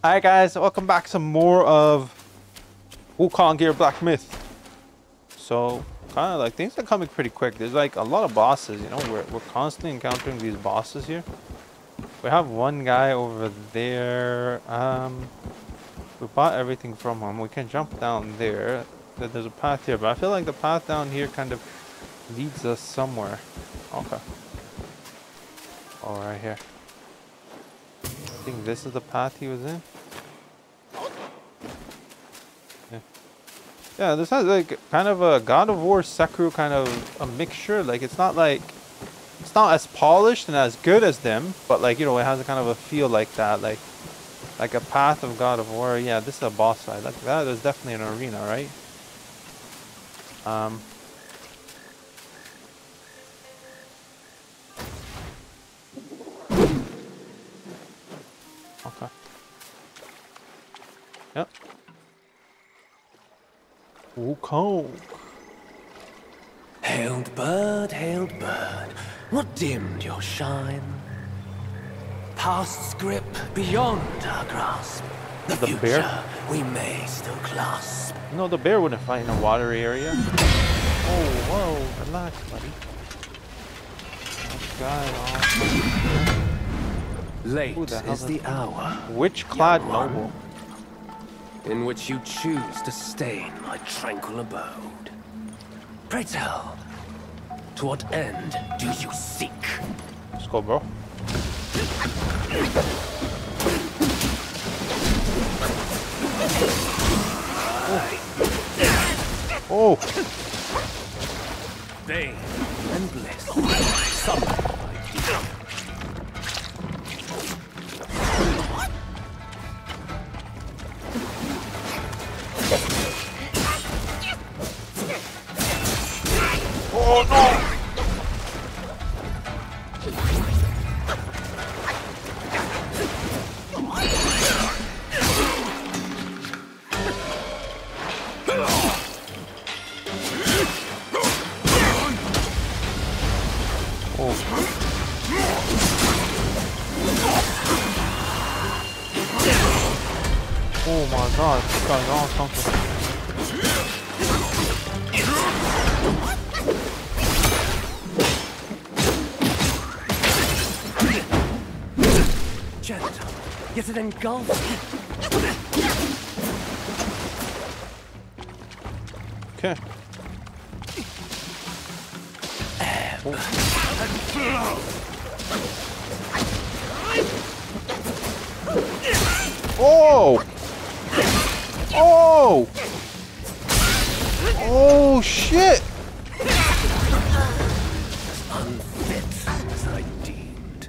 Hi guys, welcome back to some more of Wukong Gear Black Myth. So kind of like things are coming pretty quick. There's like a lot of bosses, you know, we're constantly encountering these bosses here. We have one guy over there. We bought everything from him. We can jump down there. There's a path here, but I feel like the path down here kind of leads us somewhere. Okay. Oh, right here. I think this is the path he was in. Yeah, this has like kind of a God of War Sekiro kind of a mixture. Like it's not as polished and as good as them, but like, you know, it has a kind of a feel like that, like a path of God of War. Yeah, this is a boss fight. Like that is definitely an arena, right? Okay. Yep. Wukong. Hailed bird, what dimmed your shine? Past's grip beyond our grasp. The future bear? we may still clasp. No, the bear wouldn't fight in a watery area. Oh, whoa, relax, buddy. Late is the hour. Whiteclad noble. In which you choose to stay in my tranquil abode. Pray tell, to what end do you seek? Let's go, bro. Oh. Bane and bliss. Summoned by deep. Oh no! Oh my god, this guy's on something. Gentle, yet it engulfs. Okay. Oh! Oh! Oh shit! Unfit as I deemed.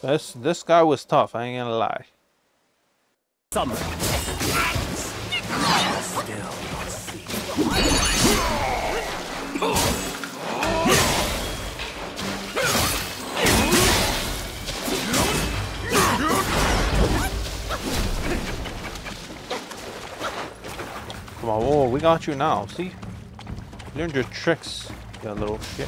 This guy was tough, I ain't gonna lie. Summoned. Still not seen. Come on, whoa, we got you now, see? Learned your tricks, you little shit.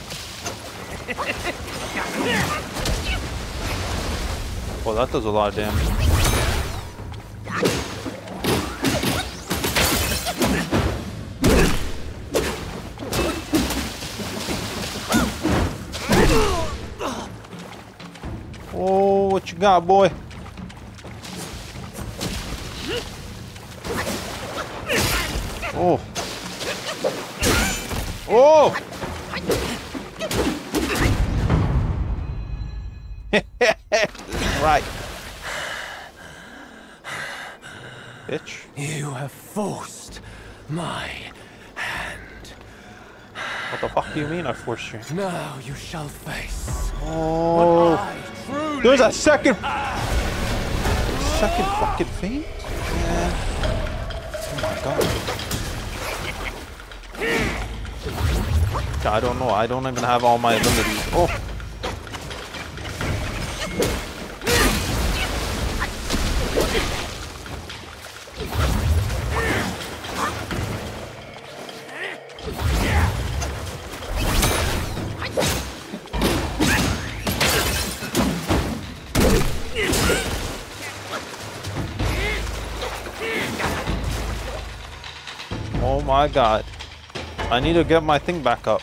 Well, that does a lot of damage. Oh, what you got, boy? Oh. Oh! Right. Bitch. You have forced my hand. What the fuck do you mean I forced you? Now you shall face. Oh. There's a second fucking feint? Yeah. Oh my god. I don't know. I don't even have all my abilities. Oh. Oh my god. I need to get my thing back up.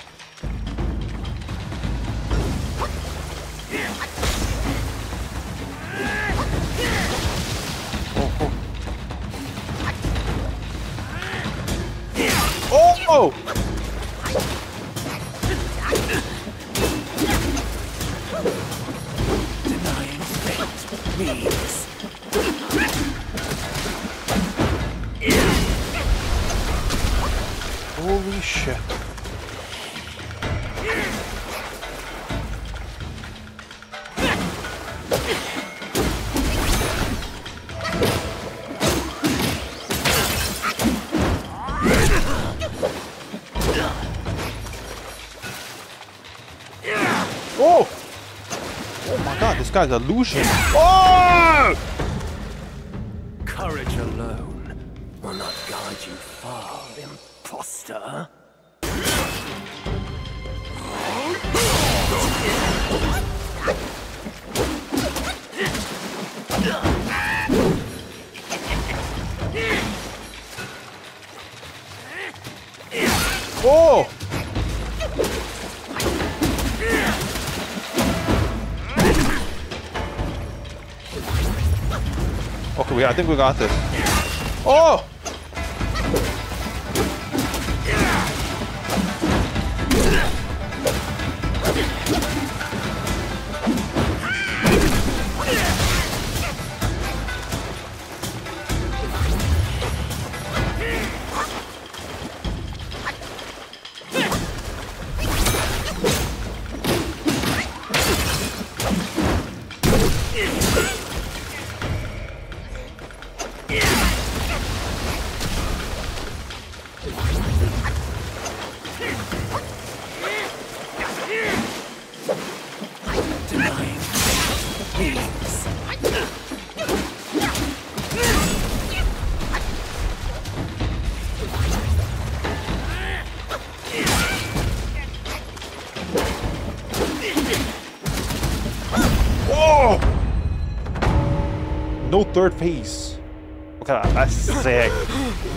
Oh! Denying fate means holy shit. Oh! Oh my god, this guy's a illusion. Oh! courage alone will not guide you far, imposter. Oh! Okay, I think we got this. Oh! No third phase. Look at that. That's sick.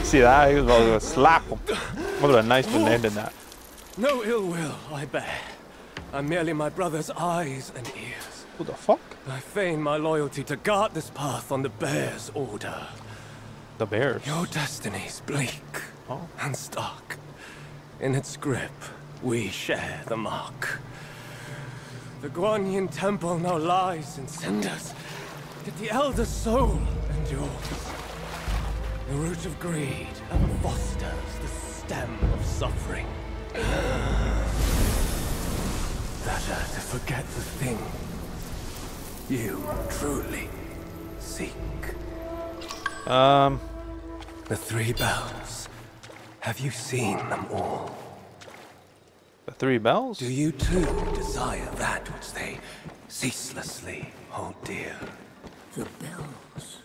See that? He was about to slap him. Look at a nice end in that. No ill will I bear. I'm merely my brother's eyes and ears. What the fuck? I feign my loyalty to guard this path on the bear's order. The bears. Your destiny's bleak and stark. In its grip, we share the mark. The Guanyin temple now lies in cinders, yet the elder soul endures. The root of greed ever fosters the stem of suffering. Better to forget the thing you truly seek. The three bells. Have you seen them all? The three bells? Do you too desire that which they ceaselessly hold dear? The bells.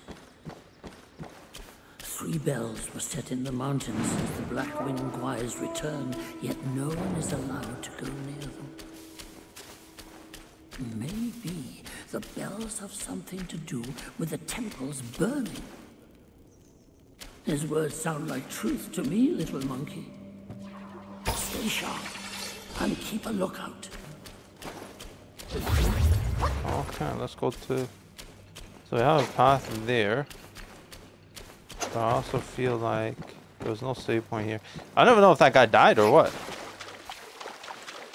3 bells were set in the mountains since the Black Wind Gaui's return, yet no one is allowed to go near them. Maybe the bells have something to do with the temples burning. His words sound like truth to me, little monkey. Stay sharp and keep a lookout. Okay, let's go to... So we have a path there. But I also feel like there was no save point here. I don't even know if that guy died or what.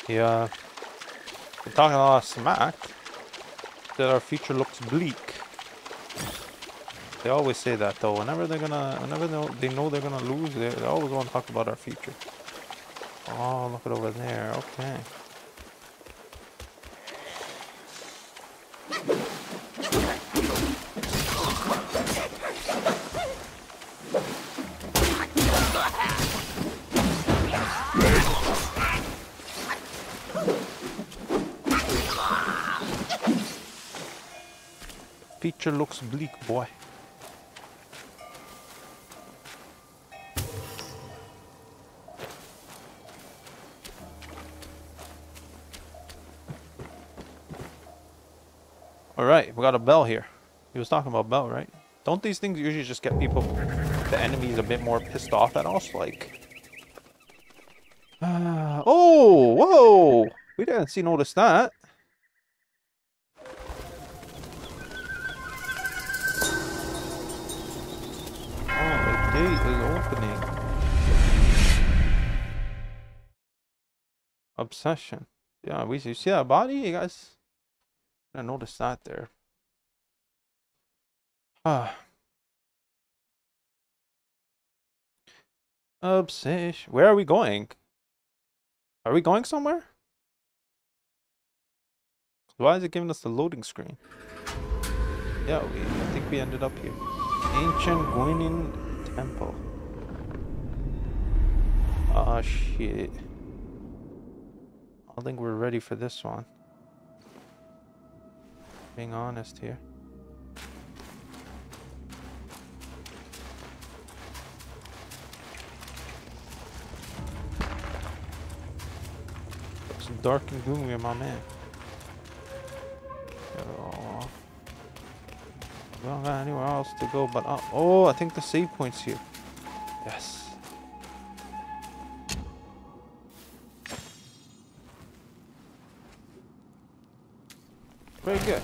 Yeah. We're talking a lot of smack. That our future looks bleak. They always say that though. Whenever they know they're gonna lose, they always want to talk about our future. Oh, look at over there. Okay. Future looks bleak, boy. Alright, we got a bell here. He was talking about bell, right? Don't these things usually just get people, the enemies, a bit more pissed off at us? Like, Oh, whoa! We didn't see notice that. Oh, the gate is opening. Obsession. Yeah, you see that body, you guys? I noticed that there. Ah. Obsession. Where are we going? Are we going somewhere? Why is it giving us the loading screen? Yeah, I think we ended up here. Ancient Guinin Temple. Ah, shit. I don't think we're ready for this one. Being honest here. Looks dark and gloomy, my man. Oh. We don't got anywhere else to go but up. Oh, I think the save point's here. Yes. Very good.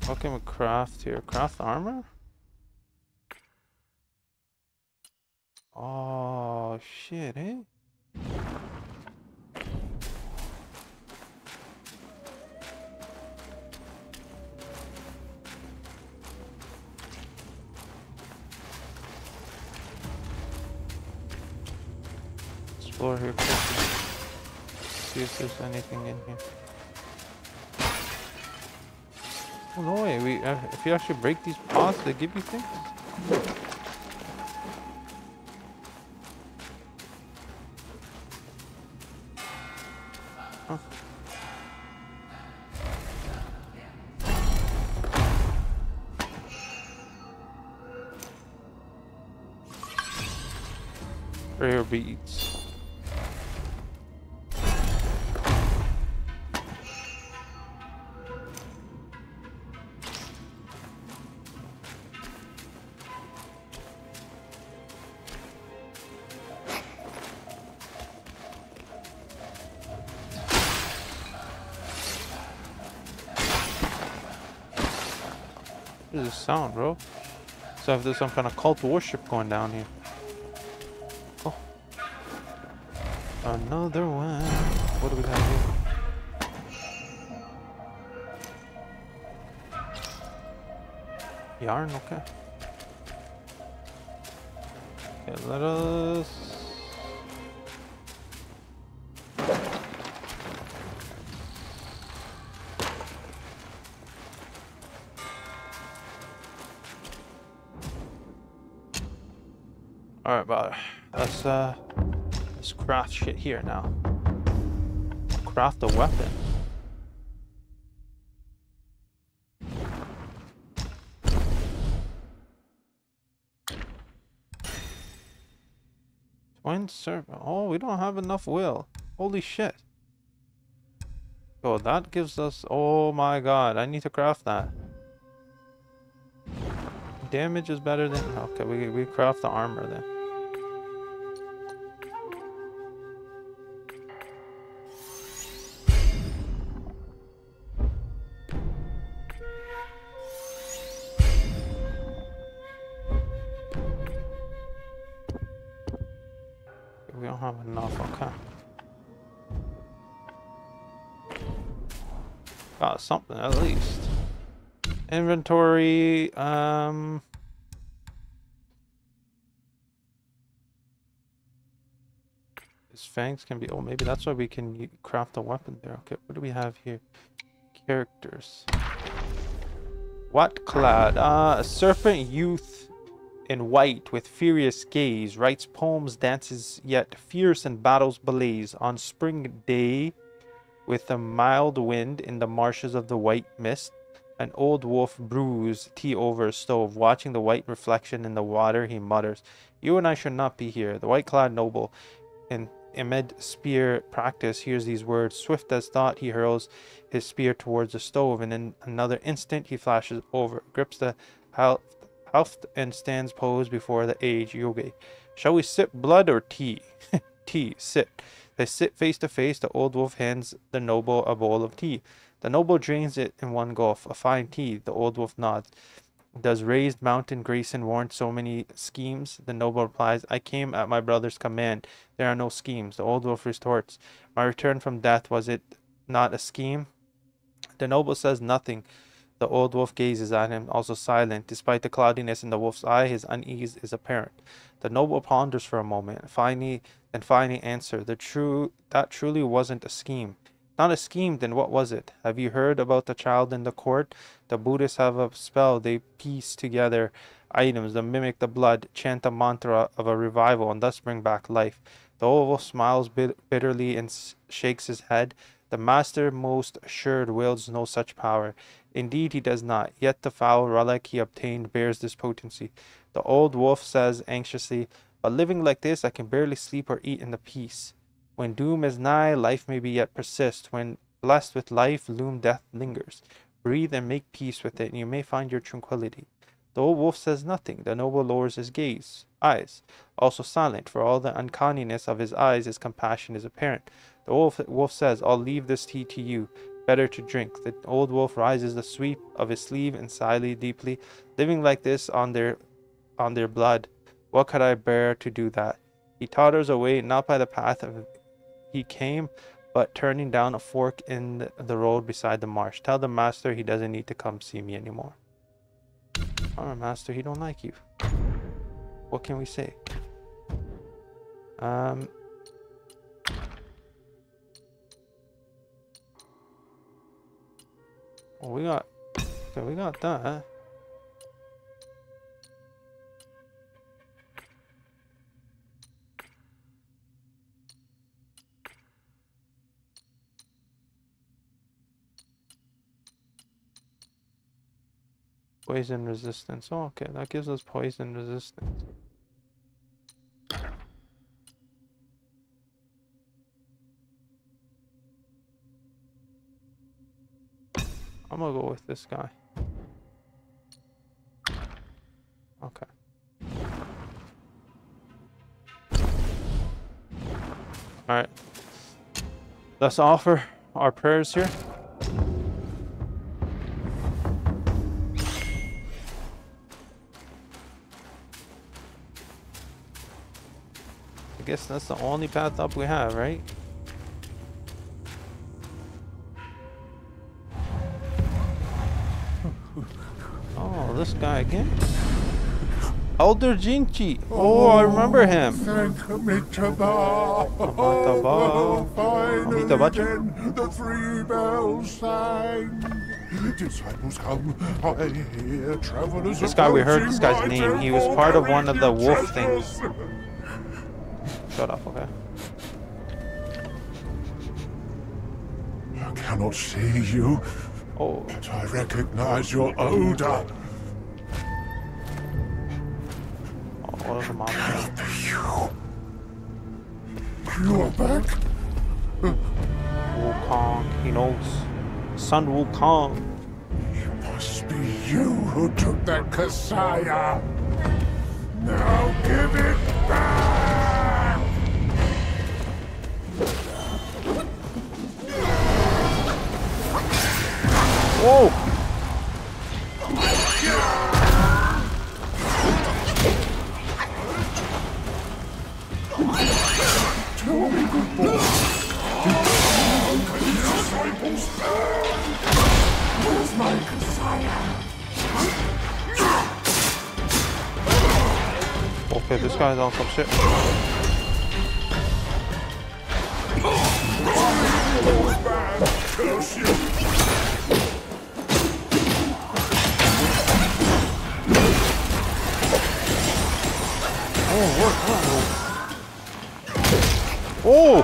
What can we craft here? Craft armor? Oh, shit, eh? Explore here quickly. See if there's anything in here. Oh no way! If you actually break these pots, they give you things. Huh. Rare beads. What is this sound, bro? So if there's some kind of cult worship going down here. Oh. Another one. What do we got here? Yarn, okay. Okay, let us... Alright, but let's craft shit here now. Craft a weapon. Twin serpent. Oh, we don't have enough will. Holy shit. Oh, that gives us... Oh my god, I need to craft that. Damage is better than... Okay, we craft the armor then. We don't have enough, okay. Got something at least. Inventory, his fangs can be, oh, maybe that's why we can craft a weapon there. Okay, what do we have here? Characters. Whiteclad, a serpent youth in white with furious gaze, writes poems, dances yet fierce and battles blaze on spring day with a mild wind in the marshes of the white mist. An old wolf brews tea over a stove. Watching the white reflection in the water, he mutters, "You and I should not be here." The white-clad noble, in amid spear practice, hears these words. Swift as thought, he hurls his spear towards the stove, and in another instant he flashes over, grips the huffed and stands posed before the aged yogi. Shall we sip blood or tea? Tea, sit. They sit face to face. The old wolf hands the noble a bowl of tea. The noble drains it in one gulp. A fine tea. The old wolf nods. Does raised mountain Grayson warrant so many schemes? The noble replies, I came at my brother's command. There are no schemes. The old wolf retorts, my return from death, was it not a scheme? The noble says nothing. The old wolf gazes at him, also silent. Despite the cloudiness in the wolf's eye, his unease is apparent. The noble ponders for a moment, finally answers, that truly wasn't a scheme. Not a scheme, then what was it? Have you heard about the child in the court? The Buddhists have a spell. They piece together items that mimic the blood, chant a mantra of a revival, and thus bring back life. The old wolf smiles bitterly and shakes his head. The master, most assured, wields no such power. Indeed, he does not. Yet the foul relic he obtained bears this potency. The old wolf says anxiously, but living like this, I can barely sleep or eat in the peace. When doom is nigh, life may be yet persist. When blessed with life, loom death lingers. Breathe and make peace with it, and you may find your tranquility. The old wolf says nothing. The noble lowers his eyes, also silent. For all the uncanniness of his eyes, his compassion is apparent. The wolf says, I'll leave this tea to you. Better to drink. The old wolf rises the sweep of his sleeve and sighs deeply. Living like this on their blood, what could I bear to do that? He totters away, not by the path he came, but turning down a fork in the road beside the marsh. Tell the master he doesn't need to come see me anymore. Alright, master, he don't like you. What can we say? Oh, we got that. Poison resistance. Oh, okay, that gives us poison resistance. I'm gonna go with this guy. Okay. Alright. Let's offer our prayers here. I guess that's the only path up we have, right? Oh, this guy again? Elder Jinchi. Oh, I remember him. The three bells sang. Disciples come, I hear travelers. This guy, we heard this guy's name. He was part of one of the wolf things. Shut up, okay? I cannot see you, but I recognize your odor. What is a monster? You are back? Wukong, he knows. Son Wukong. It must be you who took that Kasaya. Now give it back! Whoa! Tell me, good boy. Where's my Kasaya? Okay, this guy's on some shit. Curse you! Oh!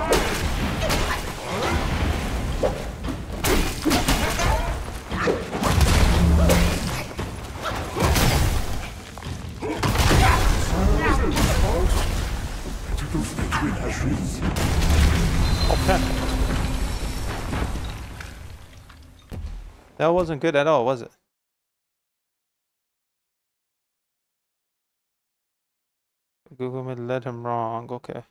Okay. That wasn't good at all, was it? Google had led him wrong. Okay.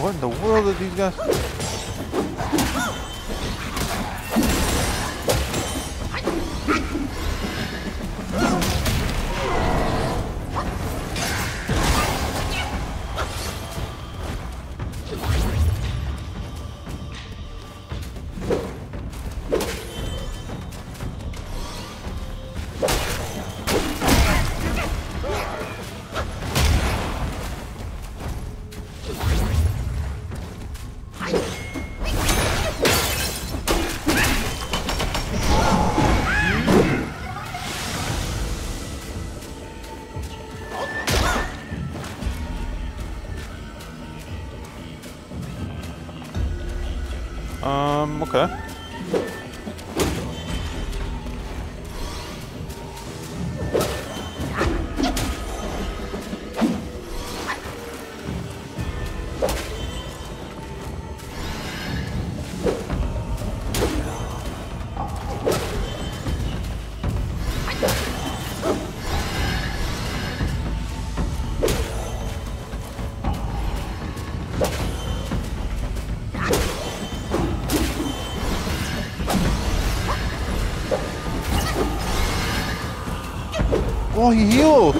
What in the world are these guys? Okay. Oh, he healed!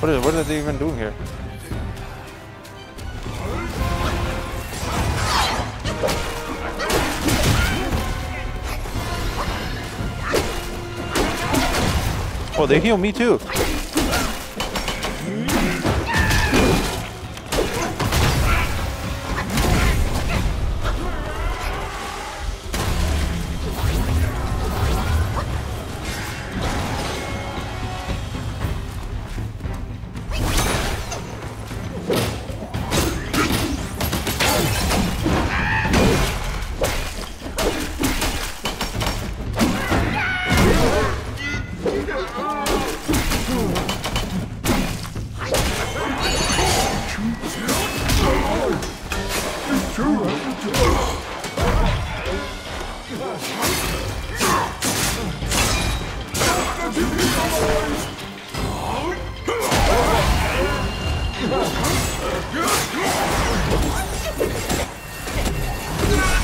What are they even doing here? Oh, they heal me too.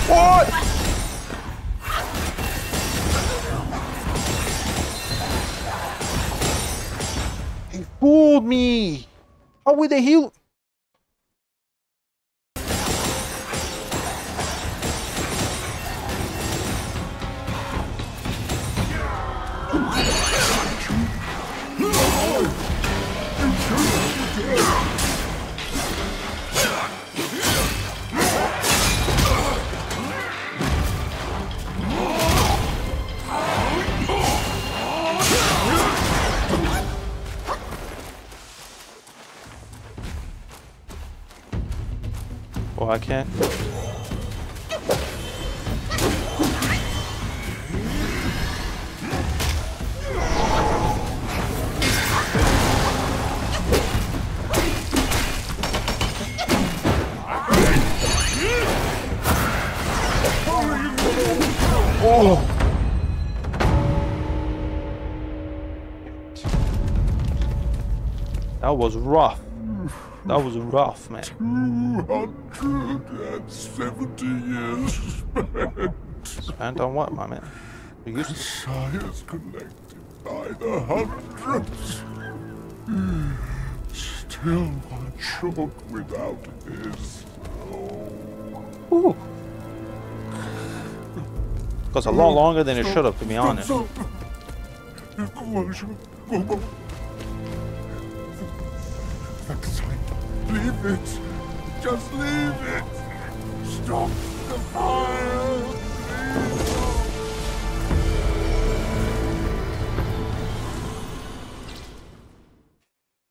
What? He fooled me. How would they heal? Oh, I can't. Oh! That was rough. That was rough, man. 270 years spent. Spent on what, my man? You used to. Sires collected by the hundreds. Still one short without his soul. Ooh. Goes a lot longer than it should have, to be honest. Leave it. Just leave it. Stop the fire.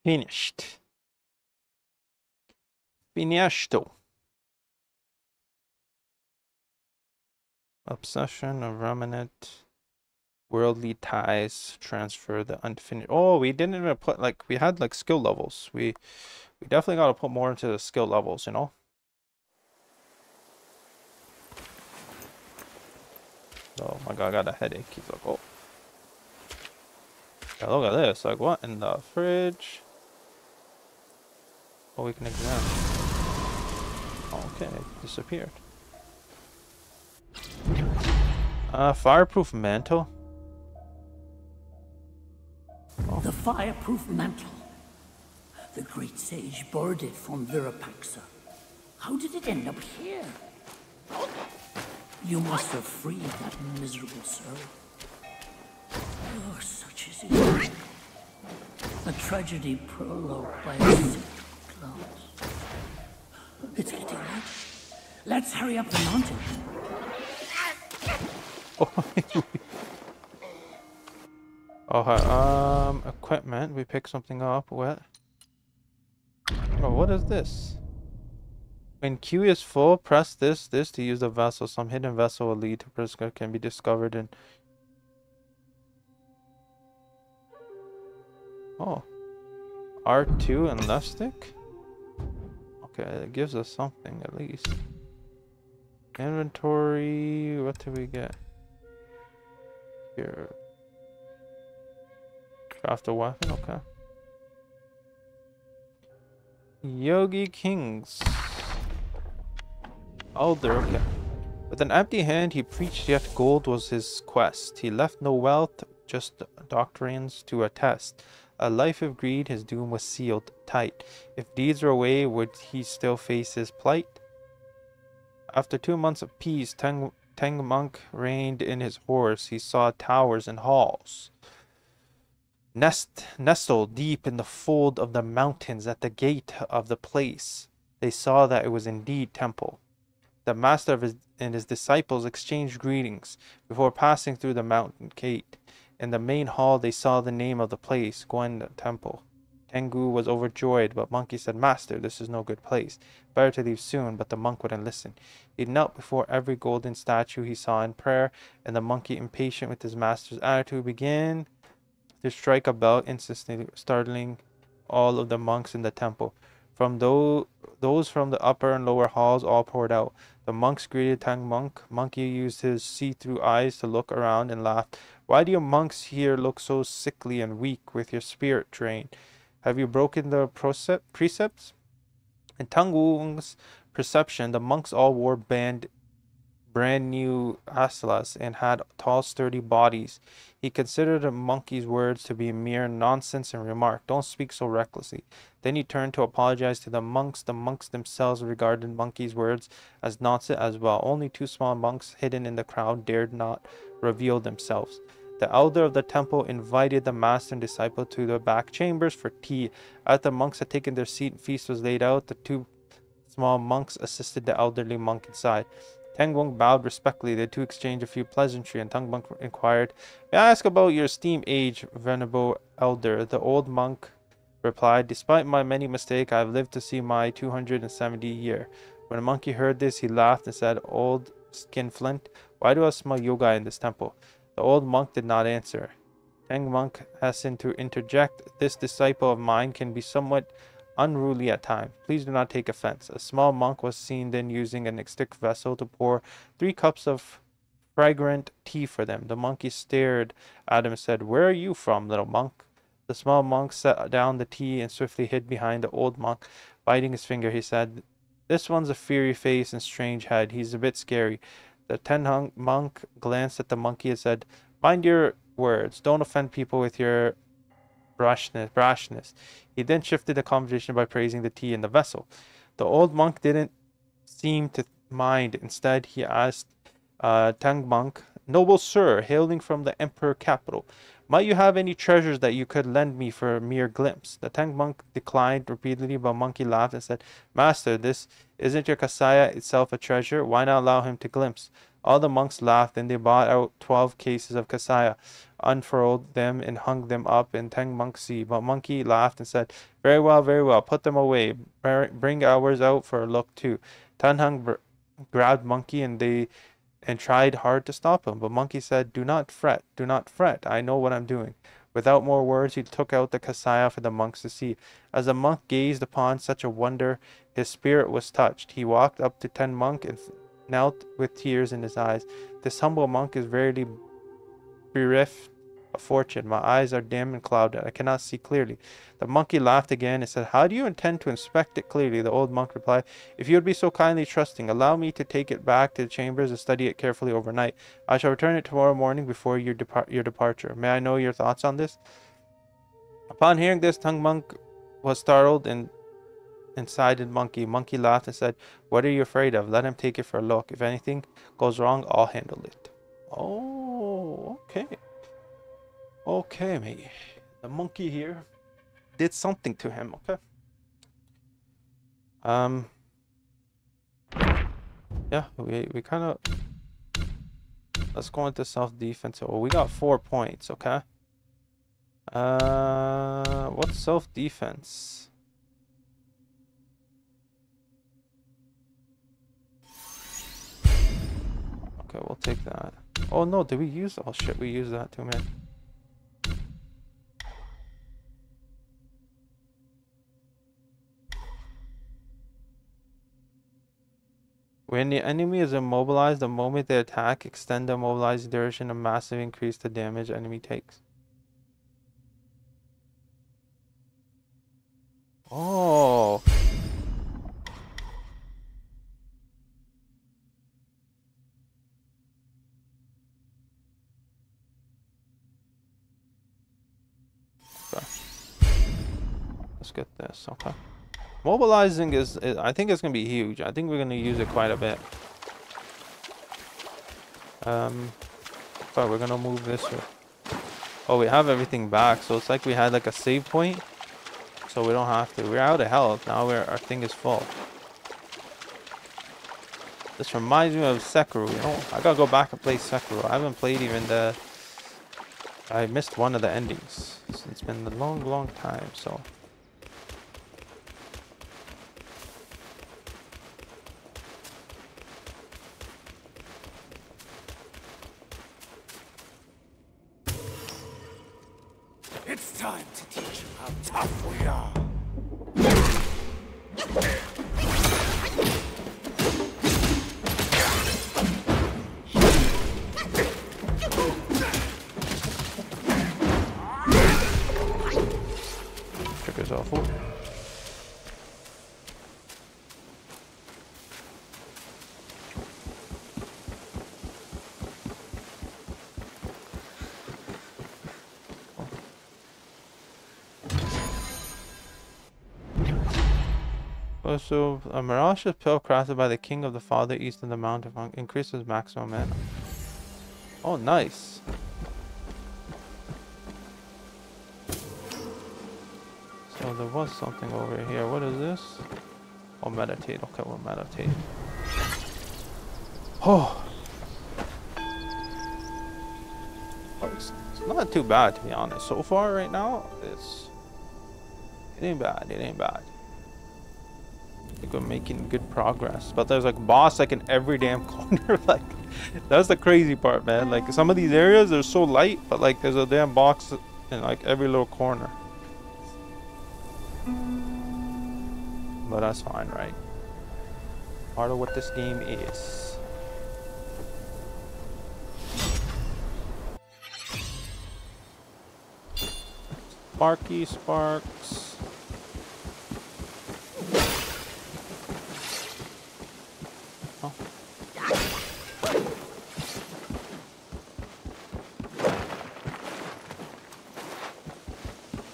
Finished. Finito. Obsession of remnant. Worldly ties. Transfer the unfinished. Oh, we didn't even put, like, we had like skill levels. We definitely got to put more into the skill levels, you know. Oh my god, I got a headache. He's like, oh. Yeah, look at this. Like, what in the fridge? Oh, we can examine. Okay, it disappeared. Fireproof mantle. Oh. The fireproof mantle. The great sage borrowed it from Virapaxa. How did it end up here? You must have freed that miserable soul. Oh, such is it. A tragedy prologued by a sick cloud. It's getting late. Let's hurry up the mountain. Oh, equipment. We pick something up. What? Oh, what is this? When Q is full, press this to use the vessel. Some hidden vessel will lead to prisoner can be discovered in. Oh. R2 and left stick? Okay, it gives us something at least. Inventory, what did we get? Here. Craft a weapon, okay. Yogi Kings. Elder, okay. With an empty hand he preached, yet gold was his quest. He left no wealth, just doctrines to attest. A life of greed, his doom was sealed tight. If deeds were away, would he still face his plight? After 2 months of peace, Teng monk reigned in his horse. He saw towers and halls. Nestled deep in the fold of the mountains at the gate of the place, they saw that it was indeed temple. The master and his disciples exchanged greetings before passing through the mountain gate. In the main hall they saw the name of the place, Gwen Temple. Tengu was overjoyed, but Monkey said, "Master, this is no good place. Better to leave soon," but the monk wouldn't listen. He knelt before every golden statue he saw in prayer, and the monkey, impatient with his master's attitude, began to strike a bell, instantly startling all of the monks in the temple. From those from the upper and lower halls all poured out. The monks greeted Tang monk. Monkey used his see-through eyes to look around and laughed. "Why do you monks here look so sickly and weak with your spirit drained? Have you broken the precepts?" In Tang Wung's perception, the monks all wore brand new aslas and had tall, sturdy bodies. He considered the monkey's words to be mere nonsense and remarked, "Don't speak so recklessly." Then he turned to apologize to the monks. The monks themselves regarded monkey's words as nonsense as well. Only 2 small monks hidden in the crowd dared not reveal themselves. The elder of the temple invited the master and disciple to the back chambers for tea. After the monks had taken their seat and feast was laid out, the 2 small monks assisted the elderly monk inside. Tang Wung bowed respectfully. The 2 exchanged a few pleasantries, and Tang monk inquired, "May I ask about your esteemed age, venerable elder?" The old monk replied, "Despite my many mistakes, I have lived to see my 270 year. When the monkey heard this, he laughed and said, "Old skinflint, why do I smell yoga in this temple?" The old monk did not answer. Tang monk hastened to interject. "This disciple of mine can be somewhat unruly at times. Please do not take offense." A small monk was seen then using an stick vessel to pour 3 cups of fragrant tea for them. The monkey stared at him and said, "Where are you from, little monk?" The small monk set down the tea and swiftly hid behind the old monk. Biting his finger, he said, "This one's a fiery face and strange head. He's a bit scary." The Ten monk glanced at the monkey and said, "Mind your words. Don't offend people with your brashness." He then shifted the conversation by praising the tea in the vessel. The old monk didn't seem to mind. Instead, he asked Tang monk, "Noble sir, hailing from the emperor capital, might you have any treasures that you could lend me for a mere glimpse?" The Tang monk declined repeatedly, but monkey laughed and said, "Master, this isn't your kasaya itself a treasure? Why not allow him to glimpse?" All the monks laughed, and they bought out 12 cases of kasaya, unfurled them, and hung them up in Tang monk's sea. But monkey laughed and said, very well, put them away. Bring ours out for a look too." Tan grabbed monkey and tried hard to stop him, but monkey said, do not fret, I know what I'm doing." Without more words, he took out the kasaya for the monks to see. As the monk gazed upon such a wonder, his spirit was touched. He walked up to Ten monk and knelt with tears in his eyes. "This humble monk is verily bereft of fortune. My eyes are dim and clouded. I cannot see clearly." The monkey laughed again and said, "How do you intend to inspect it clearly?" The old monk replied, "If you would be so kindly trusting, allow me to take it back to the chambers and study it carefully overnight. I shall return it tomorrow morning before your departure. May I know your thoughts on this?" Upon hearing this, Tang monk was startled and sided monkey. Monkey laughed and said, "What are you afraid of? Let him take it for a look. If anything goes wrong, I'll handle it." Oh, okay. Okay, mate. The monkey here did something to him, okay? Yeah, we kind of... Let's go into self-defense. Oh, we got 4 points, okay? What's self-defense? Okay, we'll take that. Oh no, did we use... Oh shit, we used that too, man. When the enemy is immobilized, the moment they attack, extend the immobilized duration, a massive increase the damage enemy takes. Oh. Okay. Let's get this, okay. Mobilizing is I think it's gonna be huge. I think we're gonna use it quite a bit. But we're gonna move this way. Oh, we have everything back, so it's like we had like a save point, so we don't have to. We're out of health now. Our thing is full. This reminds me of Sekiro. You know, I gotta go back and play Sekiro. I haven't played even the. I missed one of the endings. It's been a long time. So. It's time to teach you how tough we are. Trigger's awful. So, a Mirage pill crafted by the king of the father east of the mountain increases maximum mana. Oh, nice. So there was something over here. What is this? Oh, meditate. Okay, we'll meditate. Oh. It's not too bad, to be honest. So far right now, it ain't bad. It ain't bad. like we're making good progress. But there's like boss like in every damn corner. Like that's the crazy part, man. Like some of these areas are so light, but like there's a damn box in like every little corner. But that's fine, right? Part of what this game is. Sparky Sparks. Oh.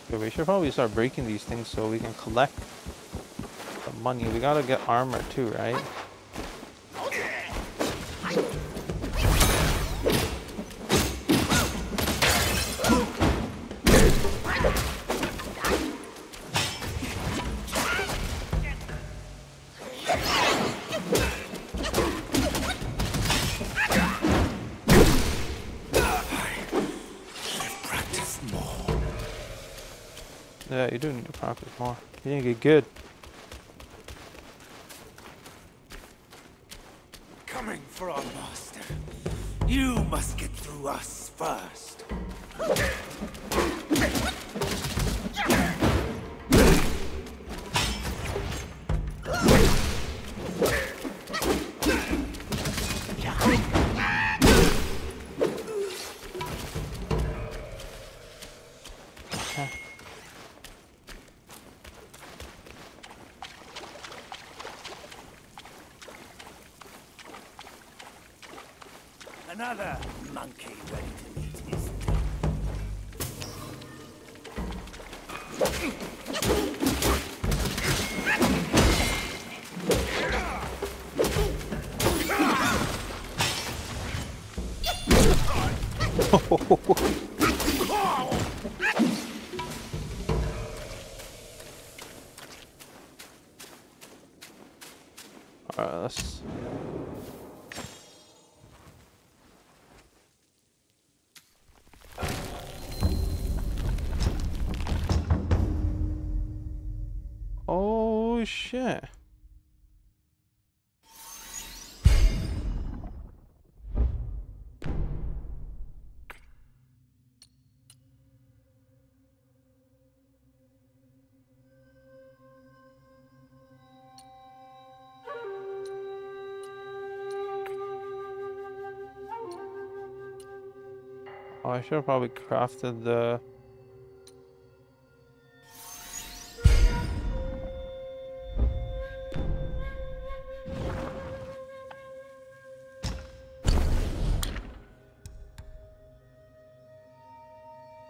Okay, we should probably start breaking these things so we can collect the money. We gotta get armor too, right? Yeah, you do need to practice more. You need to get good. Coming for our master. You must get through us first. Another monkey ready to meet his Alright, let's... Oh shit. Oh, I should have probably crafted the...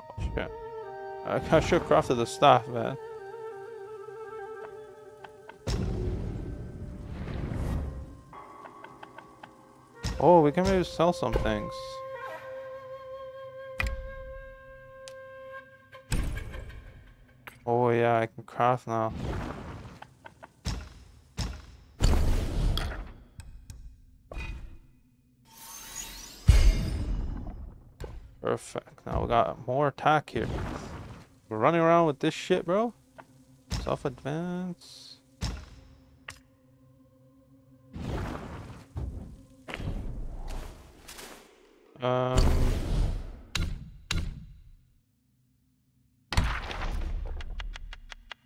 Oh shit. I should have crafted the staff, man. Oh, we can maybe sell some things. Oh yeah, I can craft now. Perfect. Now we got more attack here. We're running around with this shit, bro. Self-advance.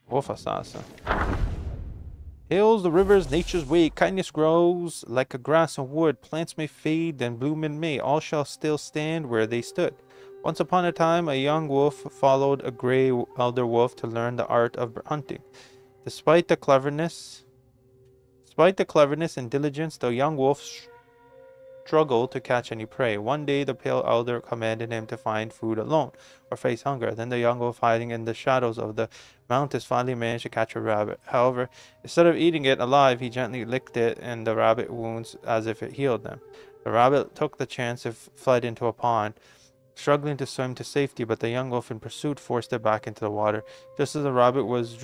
Wolf assassin. Hills, the rivers, nature's way. Kindness grows like a grass and wood. Plants may fade, then bloom in May. All shall still stand where they stood. Once upon a time, a young wolf followed a gray elder wolf to learn the art of hunting. Despite the cleverness and diligence, the young wolf struggled to catch any prey. One day, the pale elder commanded him to find food alone or face hunger. Then the young wolf, hiding in the shadows of the mountains, finally managed to catch a rabbit. However, instead of eating it alive, he gently licked it and the rabbit wounds as if it healed them. The rabbit took the chance and fled into a pond, struggling to swim to safety, but the young wolf in pursuit forced it back into the water. Just as the rabbit was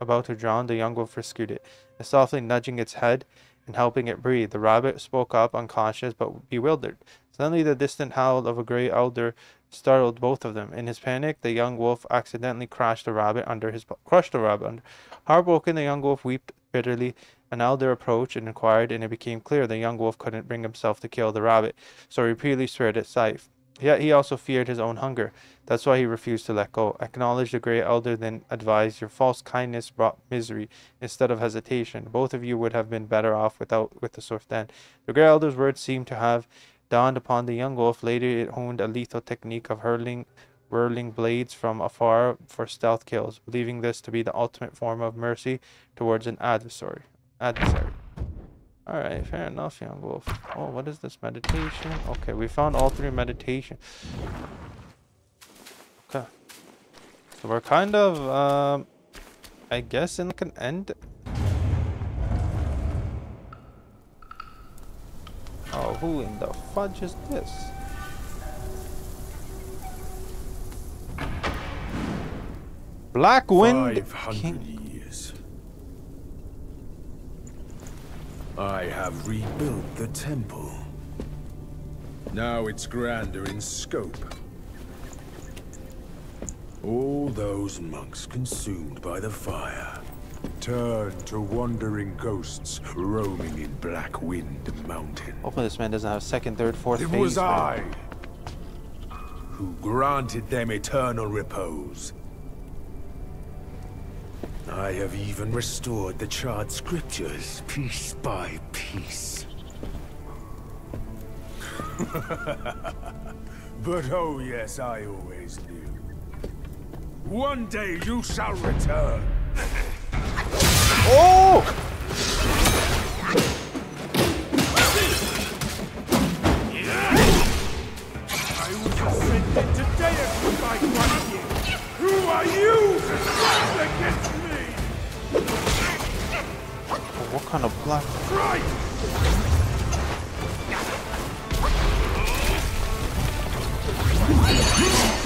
about to drown, the young wolf rescued it, and softly nudging its head and helping it breathe. The rabbit spoke up, unconscious but bewildered. Suddenly, the distant howl of a gray elder startled both of them. In his panic, the young wolf accidentally crushed the rabbit under. Heartbroken, the young wolf bitterly. An elder approached and inquired, and it became clear the young wolf couldn't bring himself to kill the rabbit, so he repeatedly swore at sight. Yet he also feared his own hunger. That's why he refused to let go. Acknowledge the great elder, then advised, your false kindness brought misery instead of hesitation. Both of you would have been better off with the sword then. The great elder's words seemed to have dawned upon the young wolf. Later it honed a lethal technique of whirling blades from afar for stealth kills, believing this to be the ultimate form of mercy towards an adversary. Alright, fair enough, young wolf. Oh, what is this? Meditation? Okay, we found all 3 meditation. Okay. So we're kind of, I guess in like an end. Oh, who in the fudge is this? Black Wind 500 King. years. I have rebuilt the temple. Now it's grander in scope. All those monks consumed by the fire turned to wandering ghosts roaming in Black Wind Mountain. Hopefully this man doesn't have second, third, fourth It phase. was man. I who granted them eternal repose. I have even restored the charred scriptures piece by piece. But oh yes, I always knew. One day you shall return. Oh! I was ascended to deity by Gaui. Who are you to stand against me? Oh, what kind of black? Right!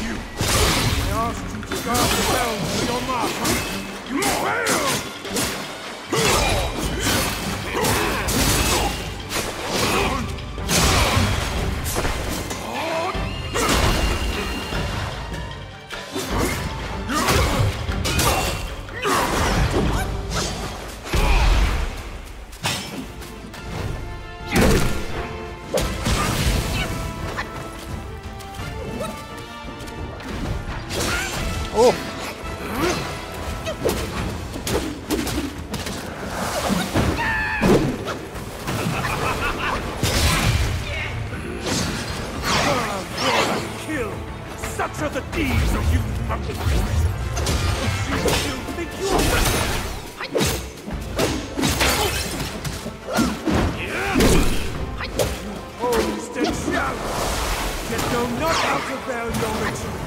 You! I asked you to guard the bell for your master. You failed! Oh! Kill! Such are the deeds of you monkeys! You still think you are... You posed and challenged, yet know not how to veil your rituals.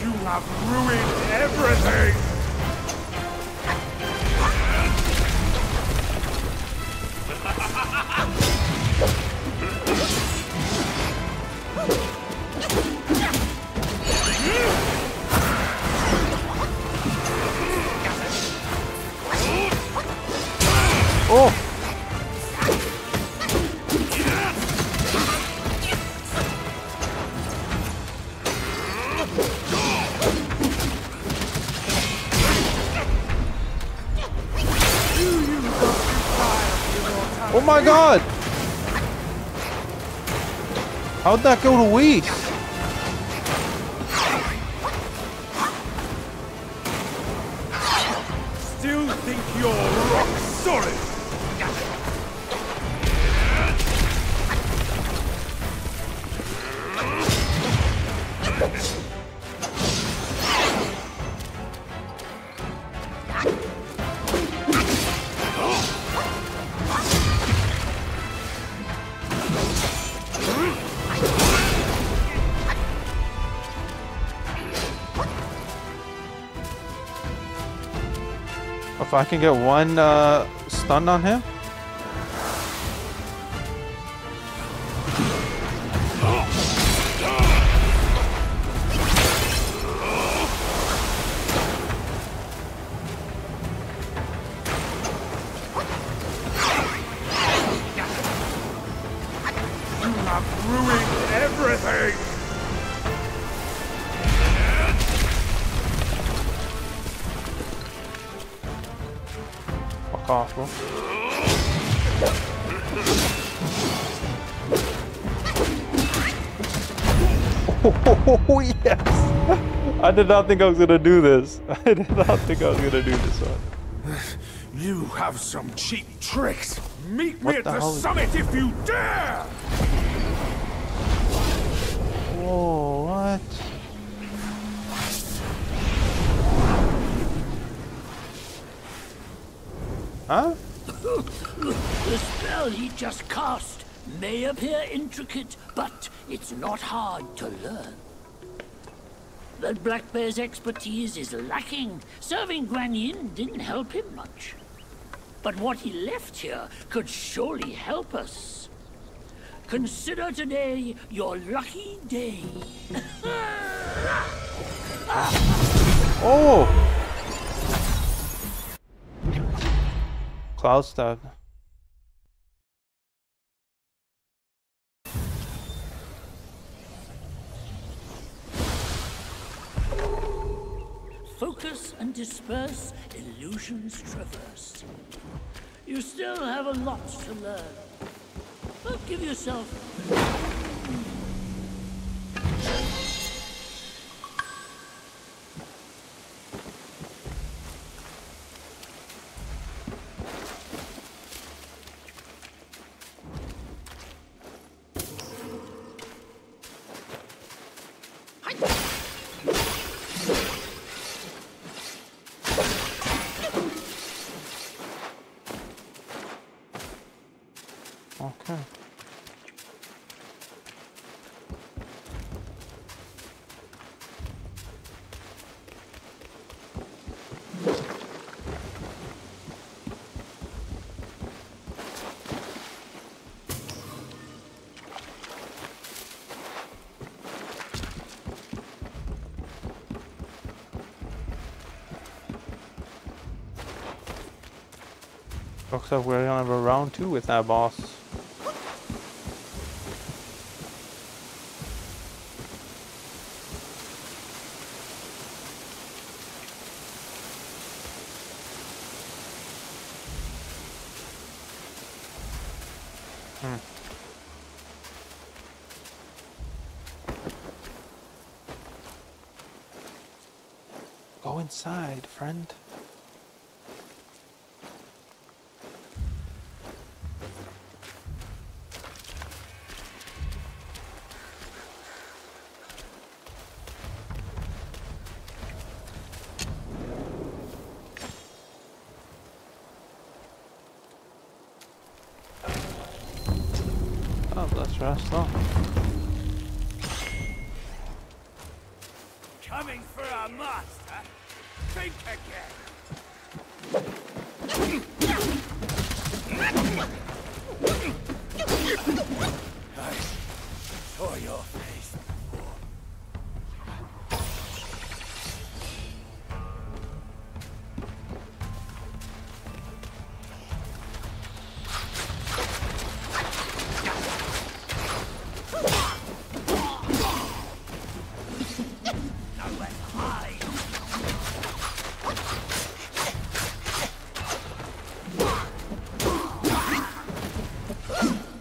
You have ruined everything! Oh! Oh my god! How'd that go to waste? Still think you're rock solid? If I can get one stun on him. You have ruined everything! possible. Oh, yes! I did not think I was gonna do this. I did not think I was gonna do this one. You have some cheap tricks. Meet me What at the the hell is- summit if you dare! Whoa, what? Huh? The spell he just cast may appear intricate, but it's not hard to learn. That Black Bear's expertise is lacking. Serving Guan Yin didn't help him much. But what he left here could surely help us. Consider today your lucky day. Oh! Cloud stab. Focus and disperse, illusions traverse. You still have a lot to learn. But give yourself... Okay. Looks like we're gonna have a round 2 with that boss. Go inside, friend. Oh, let's rest up. Coming for our master? Think again. I saw your face before.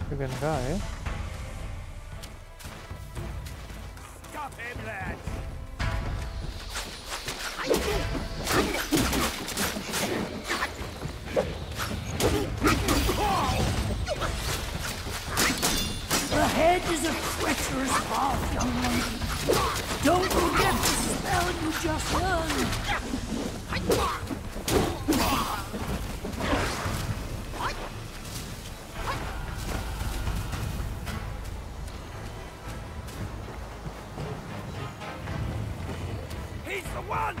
You're gonna die, eh? Stop him, lads! Ahead is a treacherous path, young monkey. Don't forget the spell you just learned. He's the one!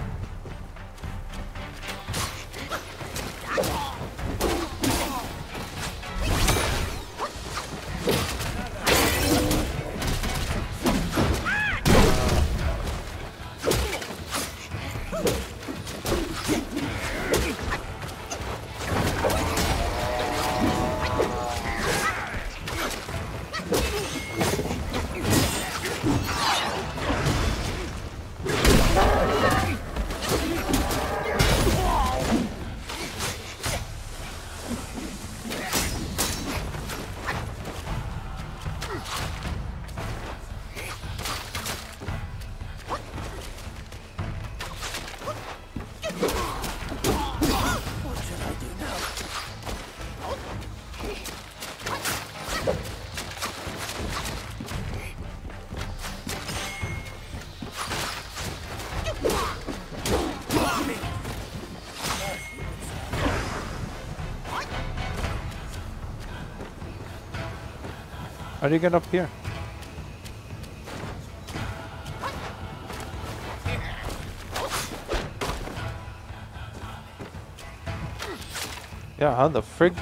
How do you get up here? Yeah, how the frig?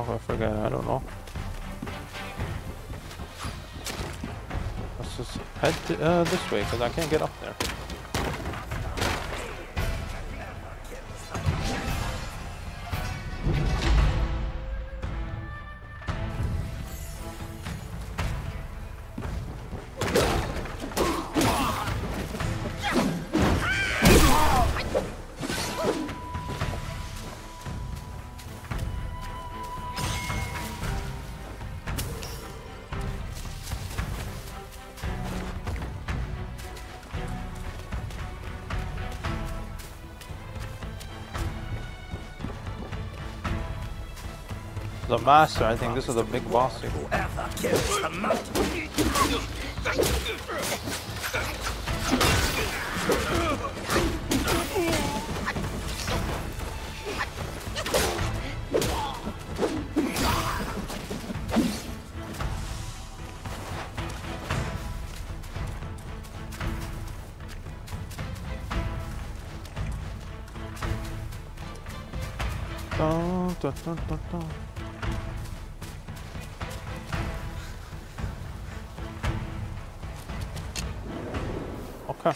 Oh, I forget. I don't know. Let's just head to, this way because I can't get up there. The master, I think this is the big boss here. Whoever kills the mountain. Dun, dun, dun, dun, dun. Okay.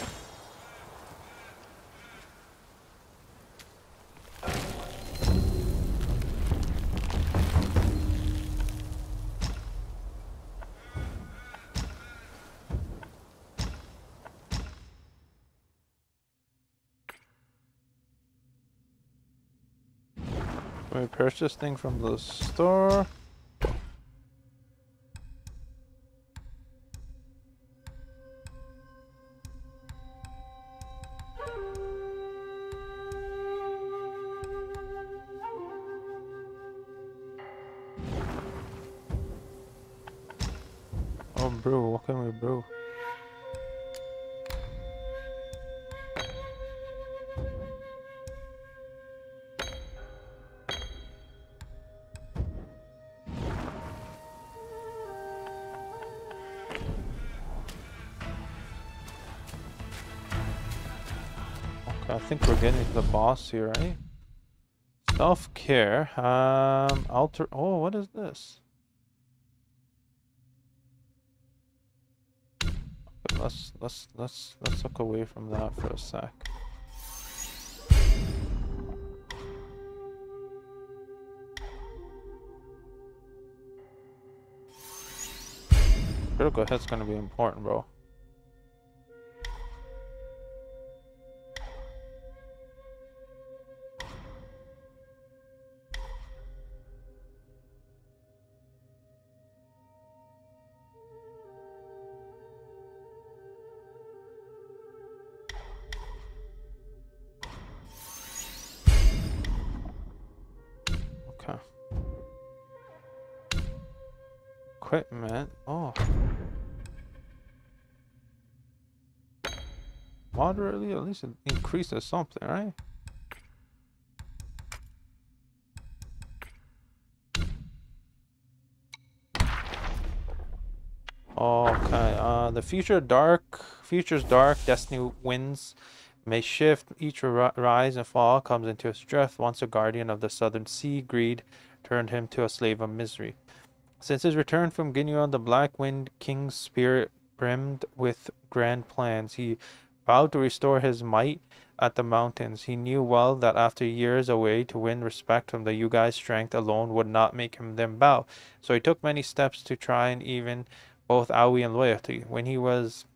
Let me purchase this thing from the store. Oh, brew. What can we brew? Okay, I think we're getting to the boss here, right? Self-care. Alter. Oh, what is this? Let's look away from that for a sec. Critical hit's gonna be important, bro. Okay. Equipment. Oh. Moderately, at least it increases something, right? Okay, the future's dark, destiny winds may shift, each rise and fall comes into his drift. Once a guardian of the southern sea, greed turned him to a slave of misery. Since his return from Ginyu, the Black Wind King's spirit brimmed with grand plans. He vowed to restore his might at the mountains. He knew well that after years away, to win respect from the Yugai's strength alone would not make him them bow. So he took many steps to try and even both Aoi and loyalty. When he was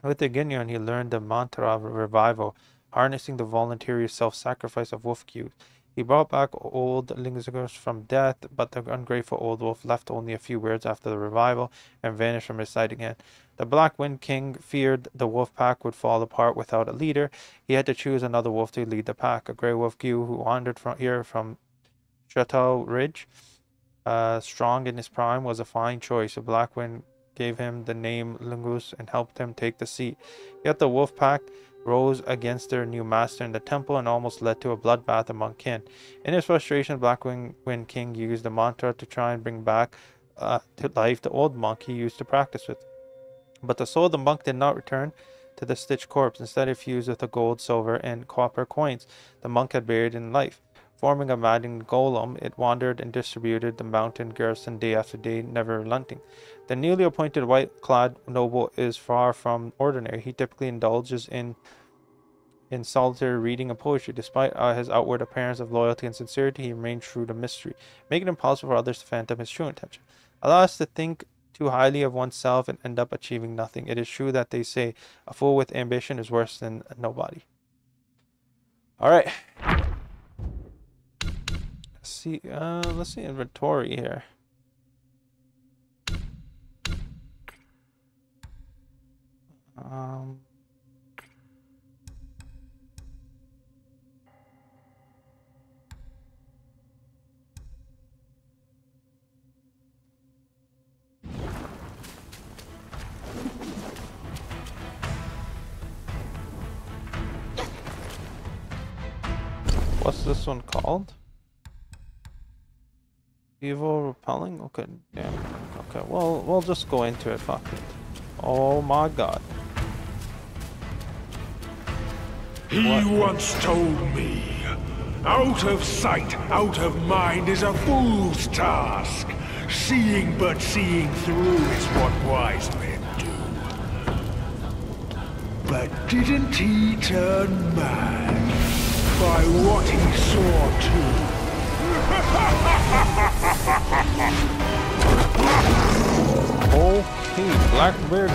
with the Ginyu, he learned the mantra of revival, harnessing the voluntary self-sacrifice of Wolf Cube. He brought back old Lingzigers from death, but the ungrateful old wolf left only a few words after the revival and vanished from his sight again. The Black Wind King feared the wolf pack would fall apart without a leader. He had to choose another wolf to lead the pack, a grey wolf Gaui who wandered from Chateau Ridge. Strong in his prime, was a fine choice. The Black Wind gave him the name Lungus and helped him take the seat. Yet the wolf pack rose against their new master in the temple and almost led to a bloodbath among kin. In his frustration, Black Wind King used a mantra to try and bring back to life the old monk he used to practice with. But the soul of the monk did not return to the stitched corpse. Instead, it fused with the gold, silver, and copper coins the monk had buried in life. Forming a maddening golem, it wandered and distributed the mountain garrison day after day, never relenting. The newly appointed white-clad noble is far from ordinary. He typically indulges in solitary reading and poetry. Despite his outward appearance of loyalty and sincerity, he remained true to mystery, making it impossible for others to fathom his true intention. Allow us to think too highly of oneself and end up achieving nothing. It is true that they say a fool with ambition is worse than a nobody. All right. Let's see inventory here. What's this one called? Evil repelling? Okay, damn. Okay, well, we'll just go into it. Fuck it. Oh my god. He once told me, out of sight, out of mind is a fool's task. Seeing but seeing through is what wise men do. But didn't he turn mad by what he saw too? Okay, Blackbeard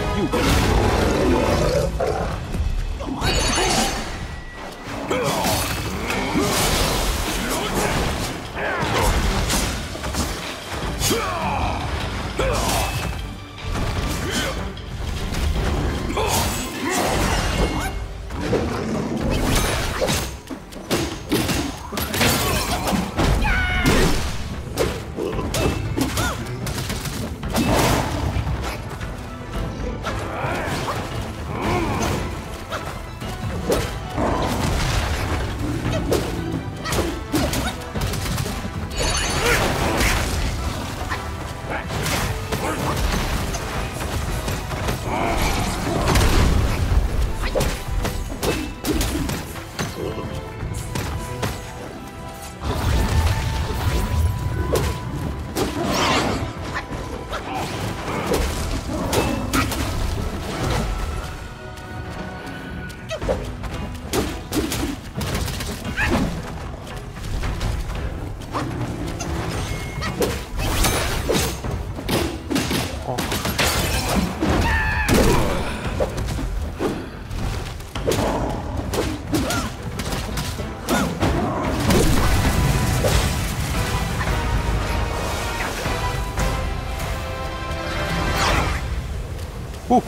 Ooh.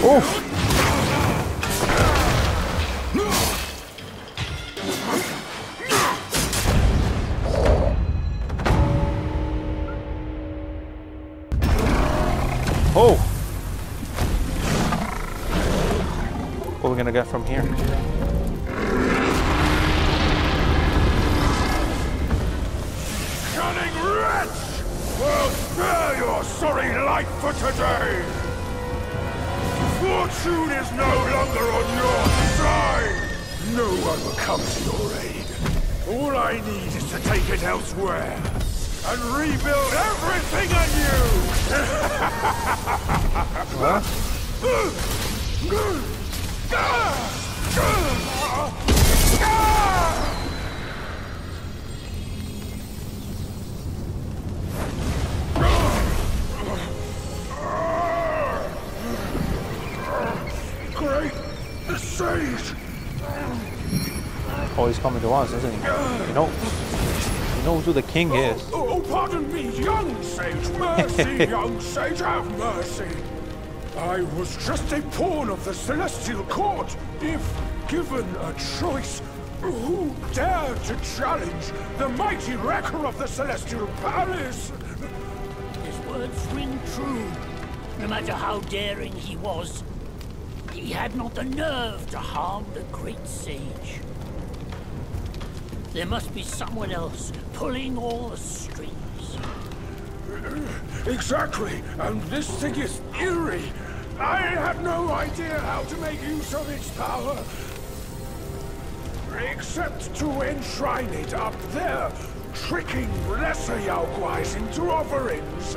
Oh! What are we gonna get from here? Cunning wretch! Well, spare your sorry life for today! Fortune is no longer on your side! No one will come to your aid. All I need is to take it elsewhere and rebuild everything anew! What? Great sage! Oh, he's coming to us, isn't he? He knows who the king is. Oh, pardon me, young sage. Mercy, young sage, have mercy. I was just a pawn of the celestial court. If given a choice, who dared to challenge the mighty wrecker of the celestial palace? His words ring true. No matter how daring he was, he had not the nerve to harm the great sage. There must be someone else pulling all the strings. Exactly, and this thing is eerie. I have no idea how to make use of its power. Except to enshrine it up there, tricking lesser Yaoguais into offerings.